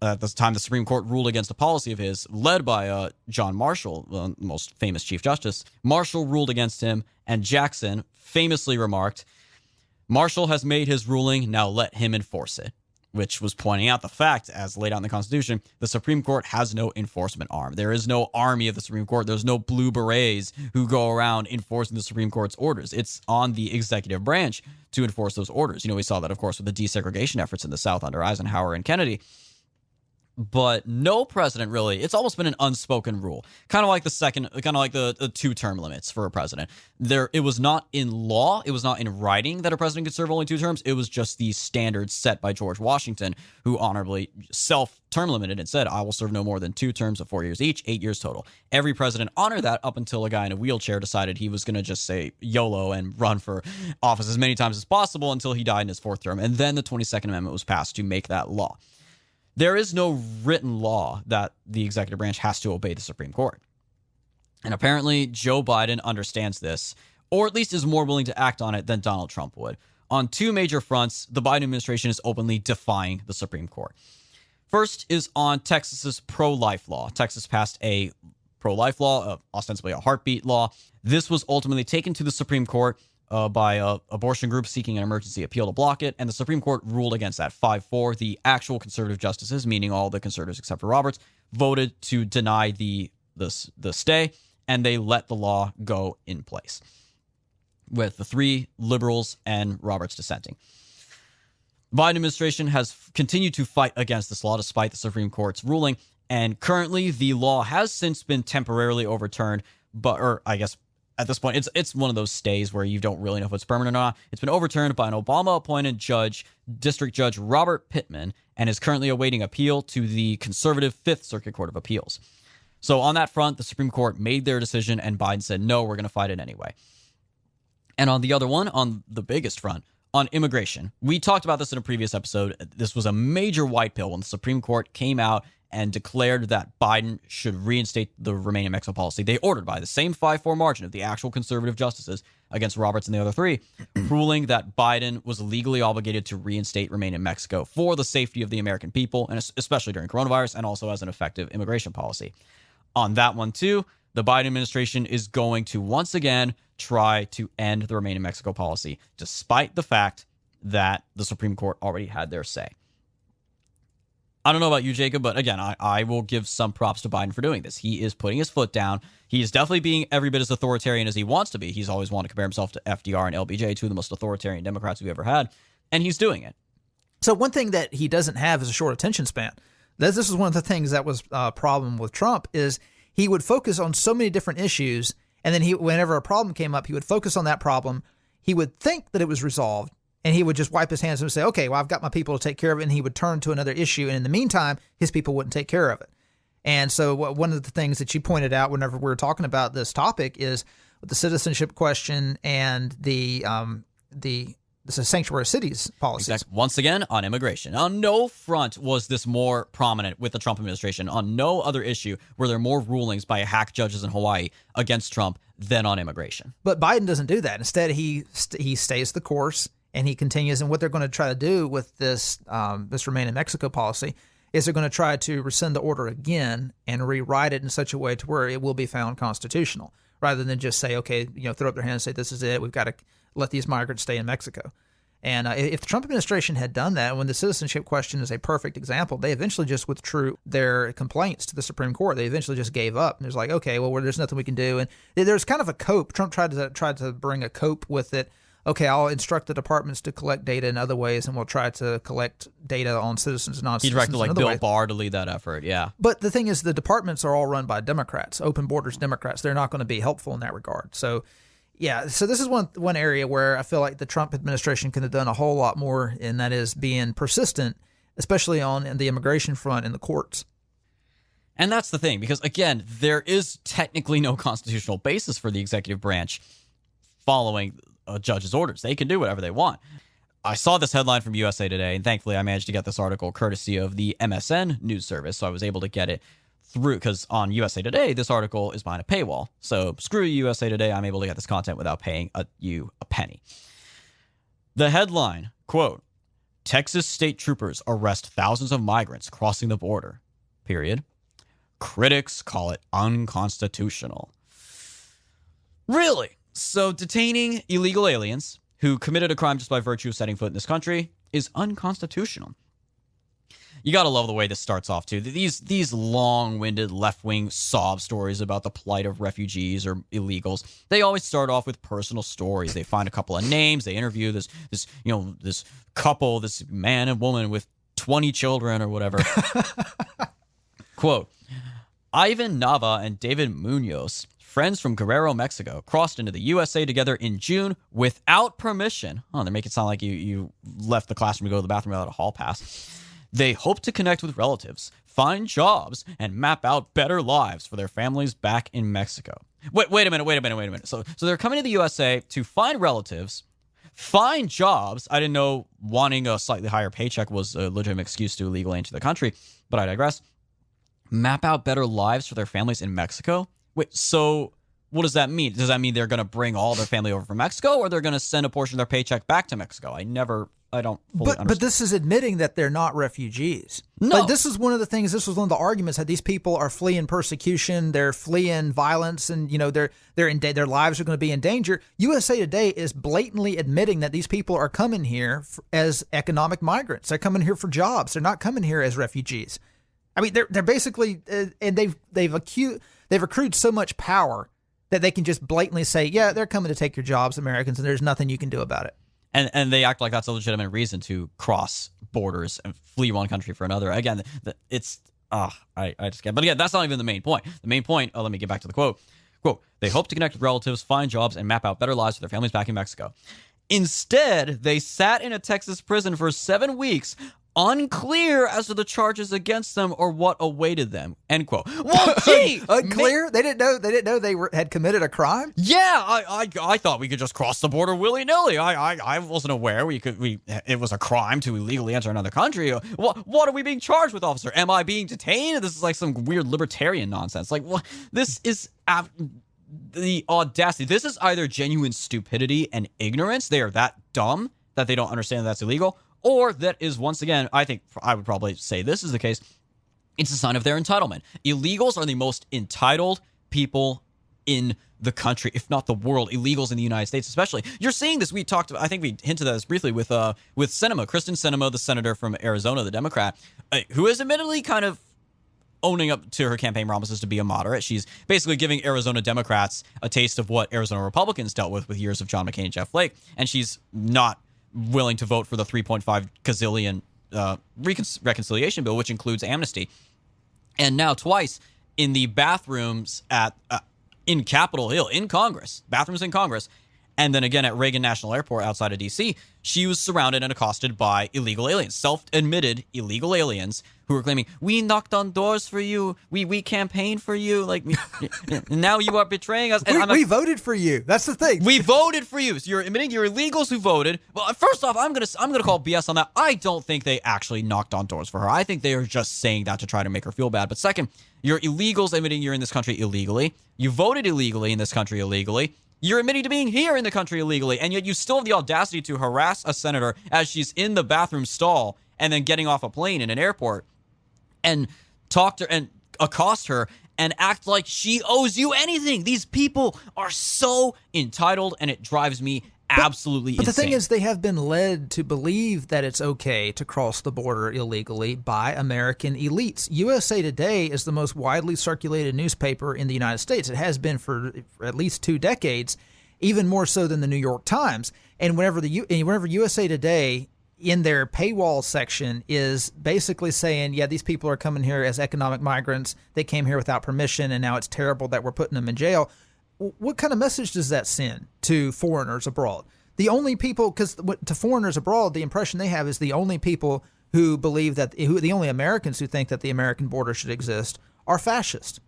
the time the Supreme Court ruled against a policy of his, led by John Marshall, the most famous Chief Justice. Marshall ruled against him, and Jackson famously remarked, Marshall has made his ruling, now let him enforce it. Which was pointing out the fact, as laid out in the Constitution, the Supreme Court has no enforcement arm. There is no army of the Supreme Court. There's no blue berets who go around enforcing the Supreme Court's orders. It's on the executive branch to enforce those orders. We saw that, of course, with the desegregation efforts in the South under Eisenhower and Kennedy. But no president really, it's almost been an unspoken rule. Kind of like the 2-term limits for a president. It was not in law, it was not in writing that a president could serve only 2 terms. It was just the standards set by George Washington, who honorably self-term limited and said, I will serve no more than 2 terms of 4 years each, 8 years total. Every president honored that up until a guy in a wheelchair decided he was going to just say YOLO and run for office as many times as possible until he died in his 4th term. And then the 22nd Amendment was passed to make that law. There is no written law that the executive branch has to obey the Supreme Court. And apparently Joe Biden understands this, or at least is more willing to act on it than Donald Trump would. On 2 major fronts, the Biden administration is openly defying the Supreme Court. First is on Texas's pro-life law. Texas passed a pro-life law, ostensibly a heartbeat law. This was ultimately taken to the Supreme Court by abortion groups seeking an emergency appeal to block it, and the Supreme Court ruled against that 5-4. The actual conservative justices, meaning all the conservatives except for Roberts, voted to deny the stay, and they let the law go in place, with the 3 liberals and Roberts dissenting. Biden administration has continued to fight against this law despite the Supreme Court's ruling, and currently the law has since been temporarily overturned, at this point, it's one of those stays where you don't really know if it's permanent or not. It's been overturned by an Obama-appointed judge, District Judge Robert Pittman, and is currently awaiting appeal to the conservative 5th Circuit Court of Appeals. So on that front, the Supreme Court made their decision, and Biden said, no, we're going to fight it anyway. And on the other one, on the biggest front, on immigration, we talked about this in a previous episode. This was a major white pill when the Supreme Court came out and declared that Biden should reinstate the Remain in Mexico policy. They ordered by the same 5-4 margin of the actual conservative justices against Roberts and the other three, ruling that Biden was legally obligated to reinstate Remain in Mexico for the safety of the American people, and especially during coronavirus, and also as an effective immigration policy. On that one, too, the Biden administration is going to once again try to end the Remain in Mexico policy, despite the fact that the Supreme Court already had their say. I don't know about you, Jacob, but again, I will give some props to Biden for doing this. He is putting his foot down. He is definitely being every bit as authoritarian as he wants to be. He's always wanted to compare himself to FDR and LBJ, two of the most authoritarian Democrats we've ever had, and he's doing it. So one thing that he doesn't have is a short attention span. This is one of the things that was a problem with Trump, is he would focus on so many different issues, and then whenever a problem came up, he would focus on that problem. He would think that it was resolved, and he would just wipe his hands and say, okay, well, I've got my people to take care of it, and he would turn to another issue, and in the meantime, his people wouldn't take care of it. And so one of the things that you pointed out whenever we were talking about this topic is the citizenship question and the sanctuary cities policies. Exactly. Once again, on immigration. On no front was this more prominent with the Trump administration. On no other issue were there more rulings by hack judges in Hawaii against Trump than on immigration. But Biden doesn't do that. Instead, he stays the course, and he continues. And what they're going to try to do with this Remain in Mexico policy is they're going to try to rescind the order again and rewrite it in such a way to where it will be found constitutional, rather than just say, okay, throw up their hands and say, this is it. We've got to let these migrants stay in Mexico. And if the Trump administration had done that, when the citizenship question is a perfect example, they eventually just withdrew their complaints to the Supreme Court. They eventually just gave up. And there's like, okay, well, there's nothing we can do. And there's kind of a cope. Trump tried to bring a cope with it. Okay, I'll instruct the departments to collect data in other ways, and we'll try to collect data on citizens and non-citizens. He directed Bill Barr to lead that effort, yeah. But the thing is, the departments are all run by Democrats, open borders Democrats. They're not going to be helpful in that regard. So, yeah, so this is one area where I feel like the Trump administration could have done a whole lot more, and that is being persistent, especially on the immigration front in the courts. And that's the thing, because, again, there is technically no constitutional basis for the executive branch following a judge's orders. They can do whatever they want. I saw this headline from USA Today, and thankfully I managed to get this article courtesy of the MSN news service, so I was able to get it through, because on USA Today, this article is behind a paywall. So screw you, USA Today, I'm able to get this content without paying you a penny. The headline, quote, Texas state troopers arrest thousands of migrants crossing the border, period. Critics call it unconstitutional. Really? So detaining illegal aliens who committed a crime just by virtue of setting foot in this country is unconstitutional. You gotta love the way this starts off, too. These long-winded left-wing sob stories about the plight of refugees or illegals, they always start off with personal stories. They find a couple of names, they interview this couple, this man and woman with 20 children or whatever. Quote, Ivan Nava and David Munoz, friends from Guerrero, Mexico, crossed into the USA together in June without permission. Oh, they make it sound like you left the classroom to go to the bathroom without a hall pass. They hope to connect with relatives, find jobs, and map out better lives for their families back in Mexico. Wait a minute. So they're coming to the USA to find relatives, find jobs. I didn't know wanting a slightly higher paycheck was a legitimate excuse to illegally enter the country, but I digress. Map out better lives for their families in Mexico? Wait, so what does that mean? Does that mean they're going to bring all their family over from Mexico, or they're going to send a portion of their paycheck back to Mexico? I don't fully understand. But this is admitting that they're not refugees. No. Like, this is one of the things, this was one of the arguments, that these people are fleeing persecution, they're fleeing violence, and their lives are going to be in danger. USA Today is blatantly admitting that these people are coming here as economic migrants. They're coming here for jobs. They're not coming here as refugees. I mean, they're basically, and they've accrued so much power that they can just blatantly say, yeah, they're coming to take your jobs, Americans, and there's nothing you can do about it. And they act like that's a legitimate reason to cross borders and flee one country for another. Again, it's I just can't. But again, that's not even the main point. The main point. Let me get back to the quote. Quote: They hope to connect with relatives, find jobs, and map out better lives for their families back in Mexico. Instead, they sat in a Texas prison for 7 weeks Unclear as to the charges against them or what awaited them. End quote. Well, gee, unclear. They didn't know. They didn't know they had committed a crime. Yeah, I thought we could just cross the border willy nilly. I wasn't aware it was a crime to illegally enter another country. What are we being charged with, officer? Am I being detained? This is like some weird libertarian nonsense. Like, what? This is the audacity. This is either genuine stupidity and ignorance. They are that dumb that they don't understand that that's illegal. Or that is, once again, I think I would probably say this is the case, it's a sign of their entitlement. Illegals are the most entitled people in the country, if not the world. Illegals in the United States, especially. You're seeing this. I think we hinted at this briefly with Sinema, Kristen Sinema, the senator from Arizona, the Democrat, who is admittedly kind of owning up to her campaign promises to be a moderate. She's basically giving Arizona Democrats a taste of what Arizona Republicans dealt with years of John McCain and Jeff Flake, and she's not willing to vote for the 3.5 gazillion reconciliation bill, which includes amnesty. And now twice in the bathrooms in Capitol Hill, in Congress, bathrooms in Congress, and then again at Reagan National Airport outside of D.C., she was surrounded and accosted by illegal aliens, self-admitted illegal aliens who were claiming, we knocked on doors for you, we campaigned for you, like, now you are betraying us. And we voted for you. That's the thing. We voted for you. So you're admitting you're illegals who voted. Well, first off, I'm gonna call BS on that. I don't think they actually knocked on doors for her. I think they are just saying that to try to make her feel bad. But second, you're illegals admitting you're in this country illegally. You voted illegally in this country illegally. You're admitting to being here in the country illegally, and yet you still have the audacity to harass a senator as she's in the bathroom stall and then getting off a plane in an airport and talk to her and accost her and act like she owes you anything. These people are so entitled, and it drives me absolutely insane. But the thing is, they have been led to believe that it's okay to cross the border illegally by American elites. USA Today is the most widely circulated newspaper in the United States. It has been for at least 2 decades, even more so than the New York Times. And whenever USA Today in their paywall section is basically saying, yeah, these people are coming here as economic migrants. They came here without permission, and now it's terrible that we're putting them in jail. What kind of message does that send to foreigners abroad? The only people, because to foreigners abroad, the impression they have is the only people who believe the only Americans who think that the American border should exist are fascist.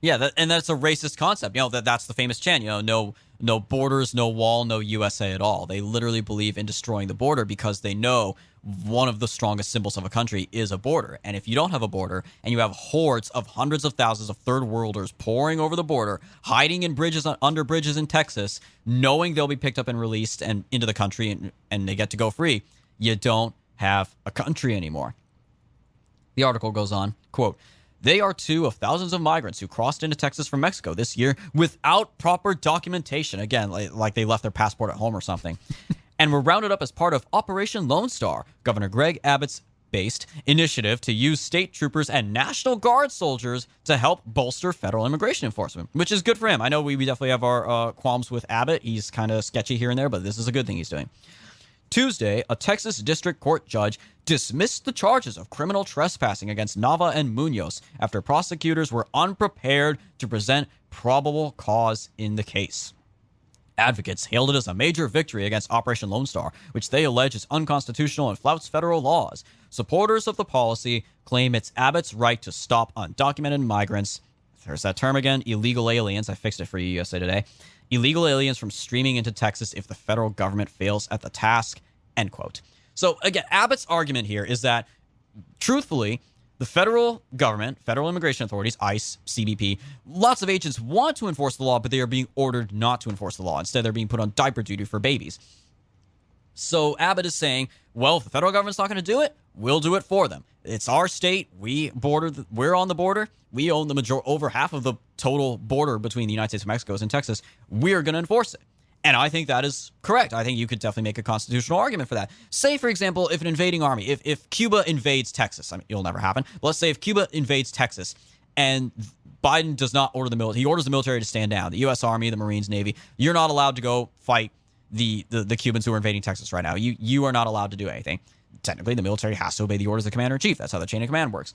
Yeah, and that's a racist concept. That's the famous chant, no borders, no wall, no USA at all. They literally believe in destroying the border because they know one of the strongest symbols of a country is a border. And if you don't have a border and you have hordes of hundreds of thousands of third worlders pouring over the border, hiding in under bridges in Texas, knowing they'll be picked up and released and into the country and they get to go free, you don't have a country anymore. The article goes on, quote, they are 2 of thousands of migrants who crossed into Texas from Mexico this year without proper documentation. Again, like they left their passport at home or something. And were rounded up as part of Operation Lone Star, Governor Greg Abbott's based initiative to use state troopers and National Guard soldiers to help bolster federal immigration enforcement, which is good for him. I know we definitely have our qualms with Abbott. He's kind of sketchy here and there, but this is a good thing he's doing. Tuesday, a Texas district court judge dismissed the charges of criminal trespassing against Nava and Munoz after prosecutors were unprepared to present probable cause in the case. Advocates hailed it as a major victory against Operation Lone Star, which they allege is unconstitutional and flouts federal laws. Supporters of the policy claim it's Abbott's right to stop undocumented migrants. There's that term again, illegal aliens. I fixed it for you, USA Today. Illegal aliens from streaming into Texas if the federal government fails at the task, end quote. So again, Abbott's argument here is that, truthfully, the federal government, federal immigration authorities, ICE, CBP, lots of agents want to enforce the law, but they are being ordered not to enforce the law. Instead, they're being put on diaper duty for babies. So Abbott is saying, well, if the federal government's not going to do it, we'll do it for them. It's our state. We're on the border. We own over half of the total border between the United States and Mexico is in Texas. We're going to enforce it. And I think that is correct. I think you could definitely make a constitutional argument for that. Say, for example, if an invading army, if Cuba invades Texas, I mean, it'll never happen, but let's say if Cuba invades Texas and Biden does not order the military, he orders the military to stand down, the U.S. Army, the Marines, Navy, you're not allowed to go fight the Cubans who are invading Texas right now. You are not allowed to do anything. Technically, the military has to obey the orders of the commander-in-chief. That's how the chain of command works.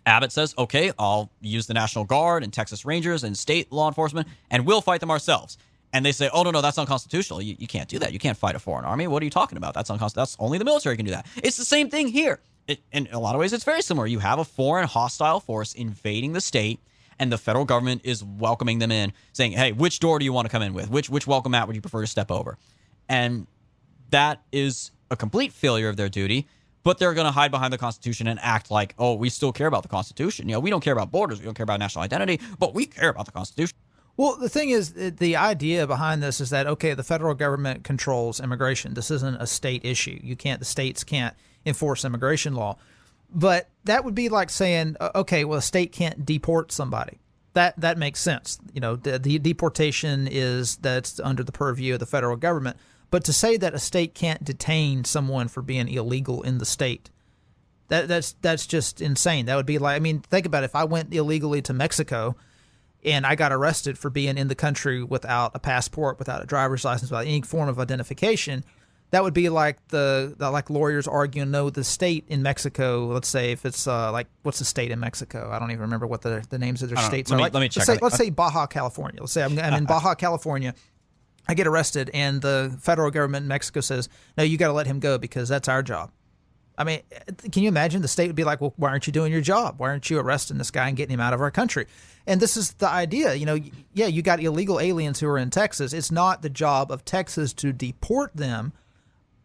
Abbott says, okay, I'll use the National Guard and Texas Rangers and state law enforcement, and we'll fight them ourselves. And they say, oh, no, that's unconstitutional. You can't do that. You can't fight a foreign army. What are you talking about? That's unconstitutional. That's only the military can do that. It's the same thing here. In a lot of ways, it's very similar. You have a foreign hostile force invading the state, and the federal government is welcoming them in, saying, hey, which door do you want to come in with? Which welcome mat would you prefer to step over? And that is a complete failure of their duty, but they're going to hide behind the Constitution and act like, oh, we still care about the Constitution. We don't care about borders. We don't care about national identity, but we care about the Constitution. Well, the thing is, the idea behind this is that, okay, the federal government controls immigration. This isn't a state issue. The states can't enforce immigration law. But that would be like saying, okay, well, a state can't deport somebody. That makes sense. The deportation that's under the purview of the federal government. But to say that a state can't detain someone for being illegal in the state, that's just insane. That would be like, think about it. If I went illegally to Mexico and I got arrested for being in the country without a passport, without a driver's license, without any form of identification, that would be like like lawyers arguing, no, the state in Mexico, let's say if it's what's the state in Mexico? I don't even remember what the names of their states are. Let me check. Let's say Baja California. Let's say I'm in Baja California. I get arrested, and the federal government in Mexico says, no, you got to let him go because that's our job. Can you imagine? The state would be like, well, why aren't you doing your job? Why aren't you arresting this guy and getting him out of our country? And this is the idea. You got illegal aliens who are in Texas. It's not the job of Texas to deport them,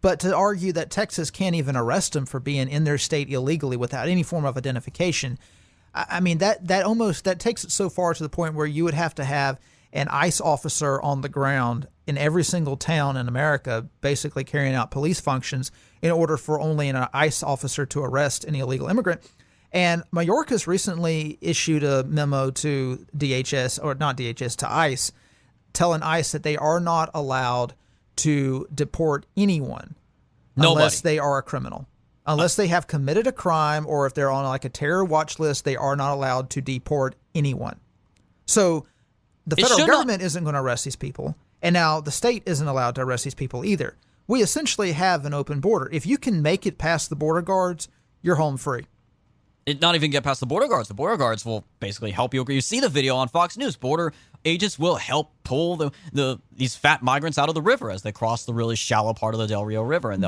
but to argue that Texas can't even arrest them for being in their state illegally without any form of identification. That takes it so far to the point where you would have to have an ICE officer on the ground in every single town in America, basically carrying out police functions in order for only an ICE officer to arrest an illegal immigrant. And Mayorkas recently issued a memo to DHS, or not DHS, to ICE, telling ICE that they are not allowed to deport anyone unless they are a criminal. Unless they have committed a crime, or if they're on like a terror watch list, they are not allowed to deport anyone. So the federal government isn't going to arrest these people, and now the state isn't allowed to arrest these people either. We essentially have an open border. If you can make it past the border guards, you're home free. It not even get past the border guards. The border guards will basically help you. You see the video on Fox News. Border agents will help pull these fat migrants out of the river as they cross the really shallow part of the Del Rio River. And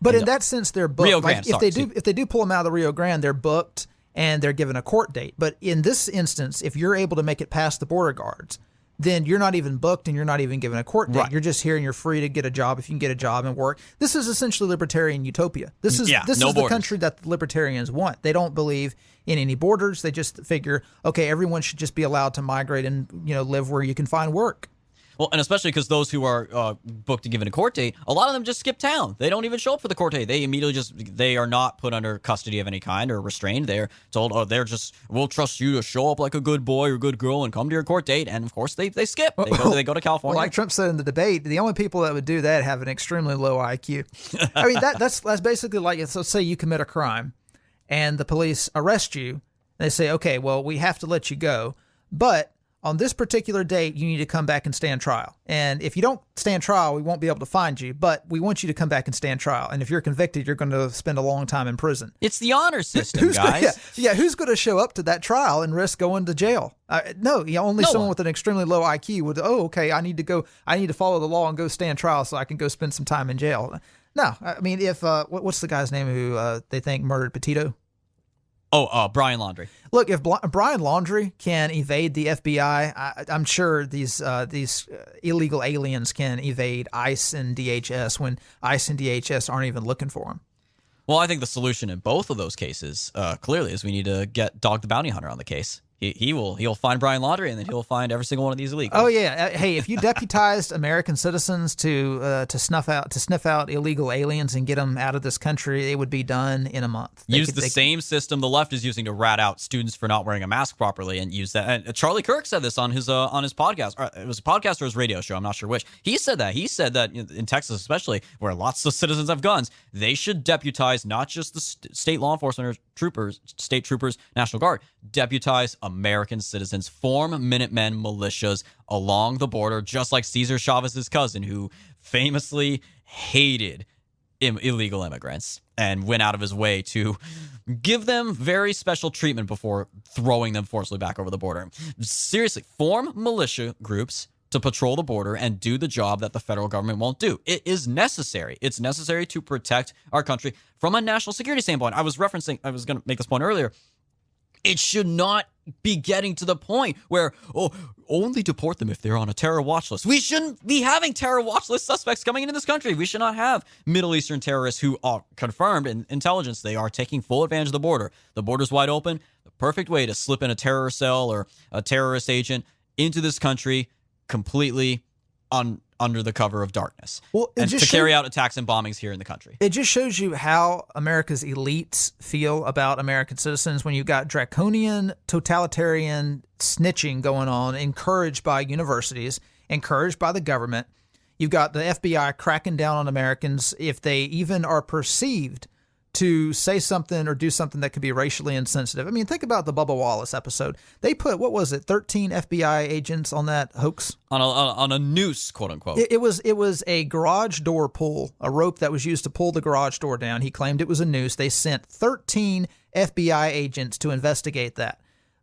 but in that sense, they're booked. Rio Grande, if they do pull them out of the Rio Grande, they're booked and they're given a court date. But in this instance, if you're able to make it past the border guards, then you're not even booked and you're not even given a court date. Right. You're just here and you're free to get a job if you can get a job and work. This is essentially libertarian utopia. This is the country that the libertarians want. They don't believe in any borders. They just figure, okay, everyone should just be allowed to migrate and live where you can find work. Well, and especially because those who are booked and given a court date, a lot of them just skip town. They don't even show up for the court date. They immediately they are not put under custody of any kind or restrained. They're told, we'll trust you to show up like a good boy or good girl and come to your court date. And of course, they skip. They go to California. Well, like Trump said in the debate, the only people that would do that have an extremely low IQ. That's basically like, so say you commit a crime and the police arrest you. They say, okay, well, we have to let you go, but on this particular date, you need to come back and stand trial. And if you don't stand trial, we won't be able to find you, but we want you to come back and stand trial. And if you're convicted, you're going to spend a long time in prison. It's the honor system, guys. Who's going to show up to that trial and risk going to jail? Only someone with an extremely low IQ would, I need to follow the law and go stand trial so I can go spend some time in jail. No, if, what's the guy's name who they think murdered Petito? Brian Laundrie. Look, if Brian Laundrie can evade the FBI, I'm sure these illegal aliens can evade ICE and DHS when ICE and DHS aren't even looking for them. Well, I think the solution in both of those cases clearly is we need to get Dog the Bounty Hunter on the case. He'll find Brian Laundrie, and then he'll find every single one of these illegals. Oh yeah, hey, if you deputized American citizens to sniff out illegal aliens and get them out of this country, it would be done in a month. Use the same system the left is using to rat out students for not wearing a mask properly, and use that. And Charlie Kirk said this on his podcast. It was a podcast or his radio show. I'm not sure which. He said that in Texas, especially where lots of citizens have guns, they should deputize not just the state law enforcement or state troopers, National Guard, deputize American citizens, form Minutemen militias along the border, just like Cesar Chavez's cousin, who famously hated illegal immigrants and went out of his way to give them very special treatment before throwing them forcibly back over the border. Seriously, form militia groups, to patrol the border and do the job that the federal government won't do. It is necessary. It's necessary to protect our country from a national security standpoint. I was going to make this point earlier. It should not be getting to the point where, only deport them if they're on a terror watch list. We shouldn't be having terror watch list suspects coming into this country. We should not have Middle Eastern terrorists who are confirmed in intelligence. They are taking full advantage of the border. The border's wide open. The perfect way to slip in a terror cell or a terrorist agent into this country completely under the cover of darkness, and to carry out attacks and bombings here in the country. It just shows you how America's elites feel about American citizens when you've got draconian, totalitarian snitching going on, encouraged by universities, encouraged by the government. You've got the FBI cracking down on Americans if they even are perceived to say something or do something that could be racially insensitive. I mean, think about the Bubba Wallace episode. They put, 13 FBI agents on that hoax? On a noose, quote unquote. It was a garage door pull, a rope that was used to pull the garage door down. He claimed it was a noose. They sent 13 FBI agents to investigate that.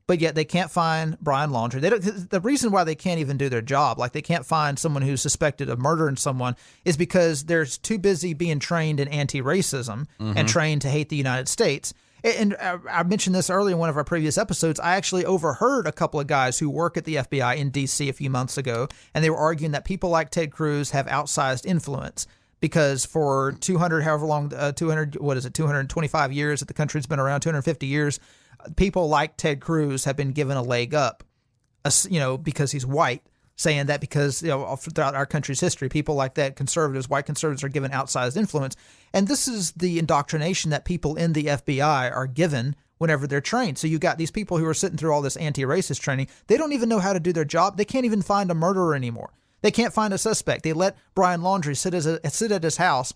But yet they can't find Brian Laundrie. The reason why they can't even do their job, like they can't find someone who's suspected of murdering someone, is because they're too busy being trained in anti-racism and trained to hate the United States. And I mentioned this earlier in one of our previous episodes. I actually overheard a couple of guys who work at the FBI in D.C. a few months ago, and they were arguing that people like Ted Cruz have outsized influence. Because for 225 years that the country's been around, 250 years, people like Ted Cruz have been given a leg up, because he's white, saying that because, throughout our country's history, people like that, white conservatives are given outsized influence. And this is the indoctrination that people in the FBI are given whenever they're trained. So you got these people who are sitting through all this anti-racist training. They don't even know how to do their job. They can't even find a murderer anymore. They can't find a suspect. They let Brian Laundrie sit at his house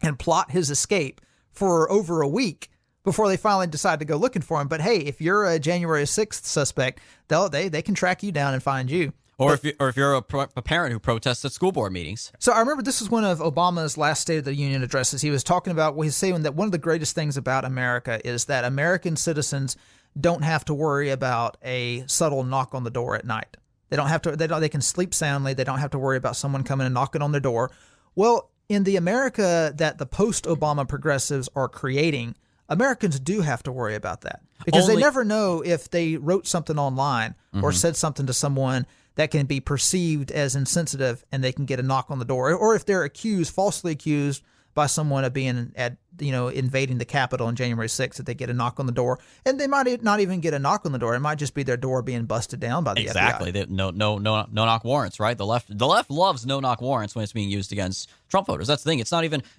and plot his escape for over a week before they finally decide to go looking for him. But hey, if you're a January 6th suspect, they can track you down and find you. Or if you're a parent who protests at school board meetings. So I remember this was one of Obama's last State of the Union addresses. He was talking about, he's saying that one of the greatest things about America is that American citizens don't have to worry about a subtle knock on the door at night. They don't have to. They can sleep soundly. They don't have to worry about someone coming and knocking on their door. Well, in the America that the post-Obama progressives are creating, Americans do have to worry about that because they never know if they wrote something online or said something to someone that can be perceived as insensitive and they can get a knock on the door, or if they're falsely accused by someone of being invading the Capitol on January 6th, that they get a knock on the door, and they might not even get a knock on the door. It might just be their door being busted down by the FBI. Exactly. No knock warrants, right? The left loves no knock warrants when it's being used against Trump voters. That's the thing. It's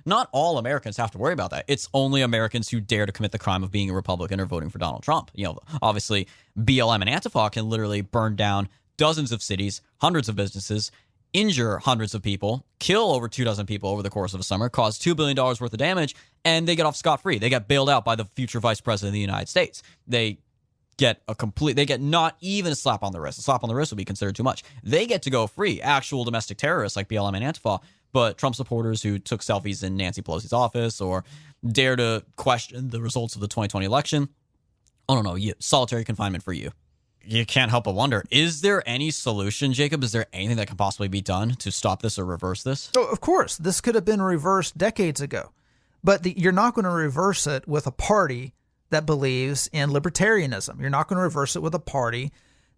not all Americans have to worry about that. It's only Americans who dare to commit the crime of being a Republican or voting for Donald Trump. Obviously BLM and Antifa can literally burn down dozens of cities, hundreds of businesses, injure hundreds of people, kill over 24 people over the course of a summer, cause $2 billion worth of damage, and they get off scot-free. They get bailed out by the future vice president of the United States. They get not even a slap on the wrist. A slap on the wrist would be considered too much. They get to go free. Actual domestic terrorists like BLM and Antifa, but Trump supporters who took selfies in Nancy Pelosi's office or dare to question the results of the 2020 election, solitary confinement for you. You can't help but wonder, is there any solution, Jacob? Is there anything that can possibly be done to stop this or reverse this? Oh, of course. This could have been reversed decades ago. But you're not going to reverse it with a party that believes in libertarianism. You're not going to reverse it with a party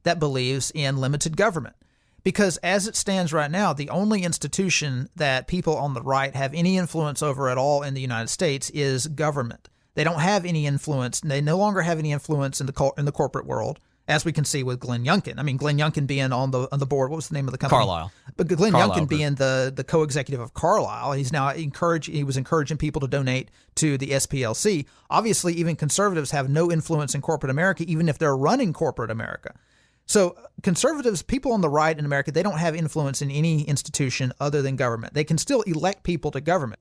that believes in limited government. Because as it stands right now, the only institution that people on the right have any influence over at all in the United States is government. They don't have any influence. They no longer have any influence in the corporate world, as we can see with Glenn Youngkin. I mean, Glenn Youngkin being on the board. What was the name of the company? Carlyle. But Glenn Youngkin being the co-executive of Carlyle, he was encouraging people to donate to the SPLC. Obviously, even conservatives have no influence in corporate America, even if they're running corporate America. So conservatives, people on the right in America, they don't have influence in any institution other than government. They can still elect people to government.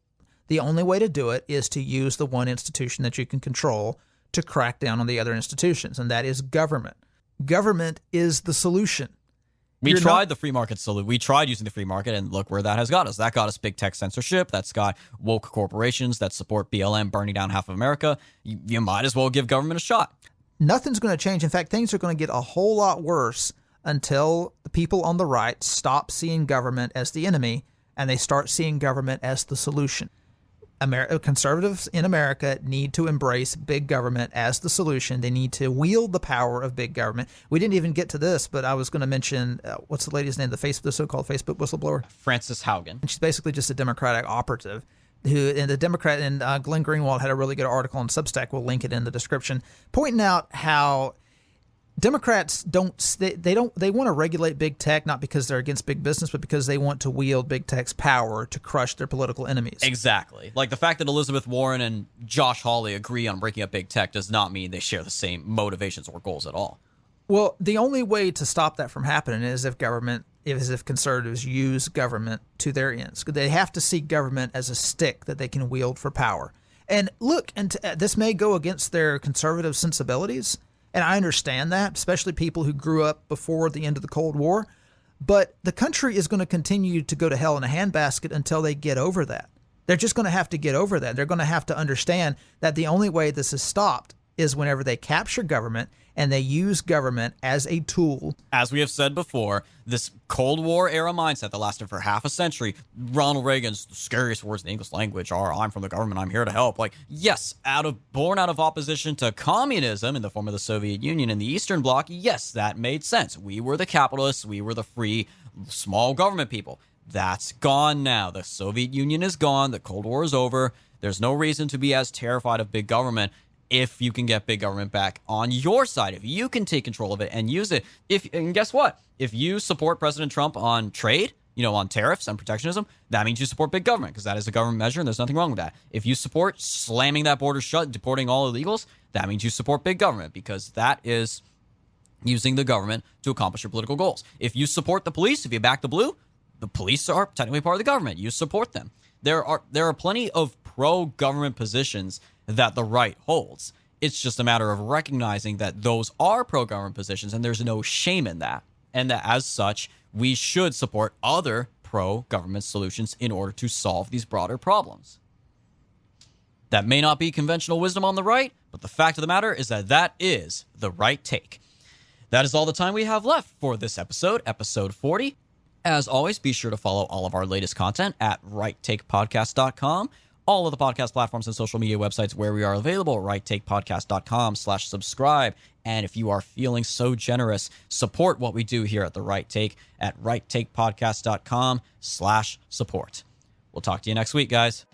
The only way to do it is to use the one institution that you can control to crack down on the other institutions, and that is government. Government is the solution. We tried the free market solution. We tried using the free market, and look where that has got us. That got us big tech censorship. That's got woke corporations that support BLM burning down half of America. You might as well give government a shot. Nothing's going to change. In fact, things are going to get a whole lot worse until people on the right stop seeing government as the enemy and they start seeing government as the solution. Conservatives in America need to embrace big government as the solution. They need to wield the power of big government. We didn't even get to this, but I was going to mention, what's the lady's name, the so-called Facebook whistleblower? Frances Haugen. She's basically just a Democratic operative. And the Democrat, and Glenn Greenwald had a really good article on Substack. We'll link it in the description, pointing out how Democrats they want to regulate big tech, not because they're against big business, but because they want to wield big tech's power to crush their political enemies. Exactly. Like the fact that Elizabeth Warren and Josh Hawley agree on breaking up big tech does not mean they share the same motivations or goals at all. Well, the only way to stop that from happening is if conservatives use government to their ends. They have to see government as a stick that they can wield for power. And look, this may go against their conservative sensibilities, and I understand that, especially people who grew up before the end of the Cold War. But the country is going to continue to go to hell in a handbasket until they get over that. They're just going to have to get over that. They're going to have to understand that the only way this is stopped is whenever they capture government and they use government as a tool. As we have said before, this Cold War era mindset that lasted for half a century, Ronald Reagan's scariest words in the English language are, "I'm from the government, I'm here to help." Like, yes, born out of opposition to communism in the form of the Soviet Union and the Eastern Bloc, yes, that made sense. We were the capitalists, we were the free, small government people. That's gone now. The Soviet Union is gone, the Cold War is over. There's no reason to be as terrified of big government if you can get big government back on your side, if you can take control of it and use it. And guess what? If you support President Trump on trade, on tariffs and protectionism, that means you support big government because that is a government measure and there's nothing wrong with that. If you support slamming that border shut, deporting all illegals, that means you support big government because that is using the government to accomplish your political goals. If you support the police, if you back the blue, the police are technically part of the government. You support them. There are plenty of pro-government positions that the right holds. It's just a matter of recognizing that those are pro-government positions and there's no shame in that. And that as such, we should support other pro-government solutions in order to solve these broader problems. That may not be conventional wisdom on the right, but the fact of the matter is that is the right take. That is all the time we have left for this episode, episode 40. As always, be sure to follow all of our latest content at righttakepodcast.com. All of the podcast platforms and social media websites where we are available, righttakepodcast.com/subscribe. And if you are feeling so generous, support what we do here at The Right Take at righttakepodcast.com/support. We'll talk to you next week, guys.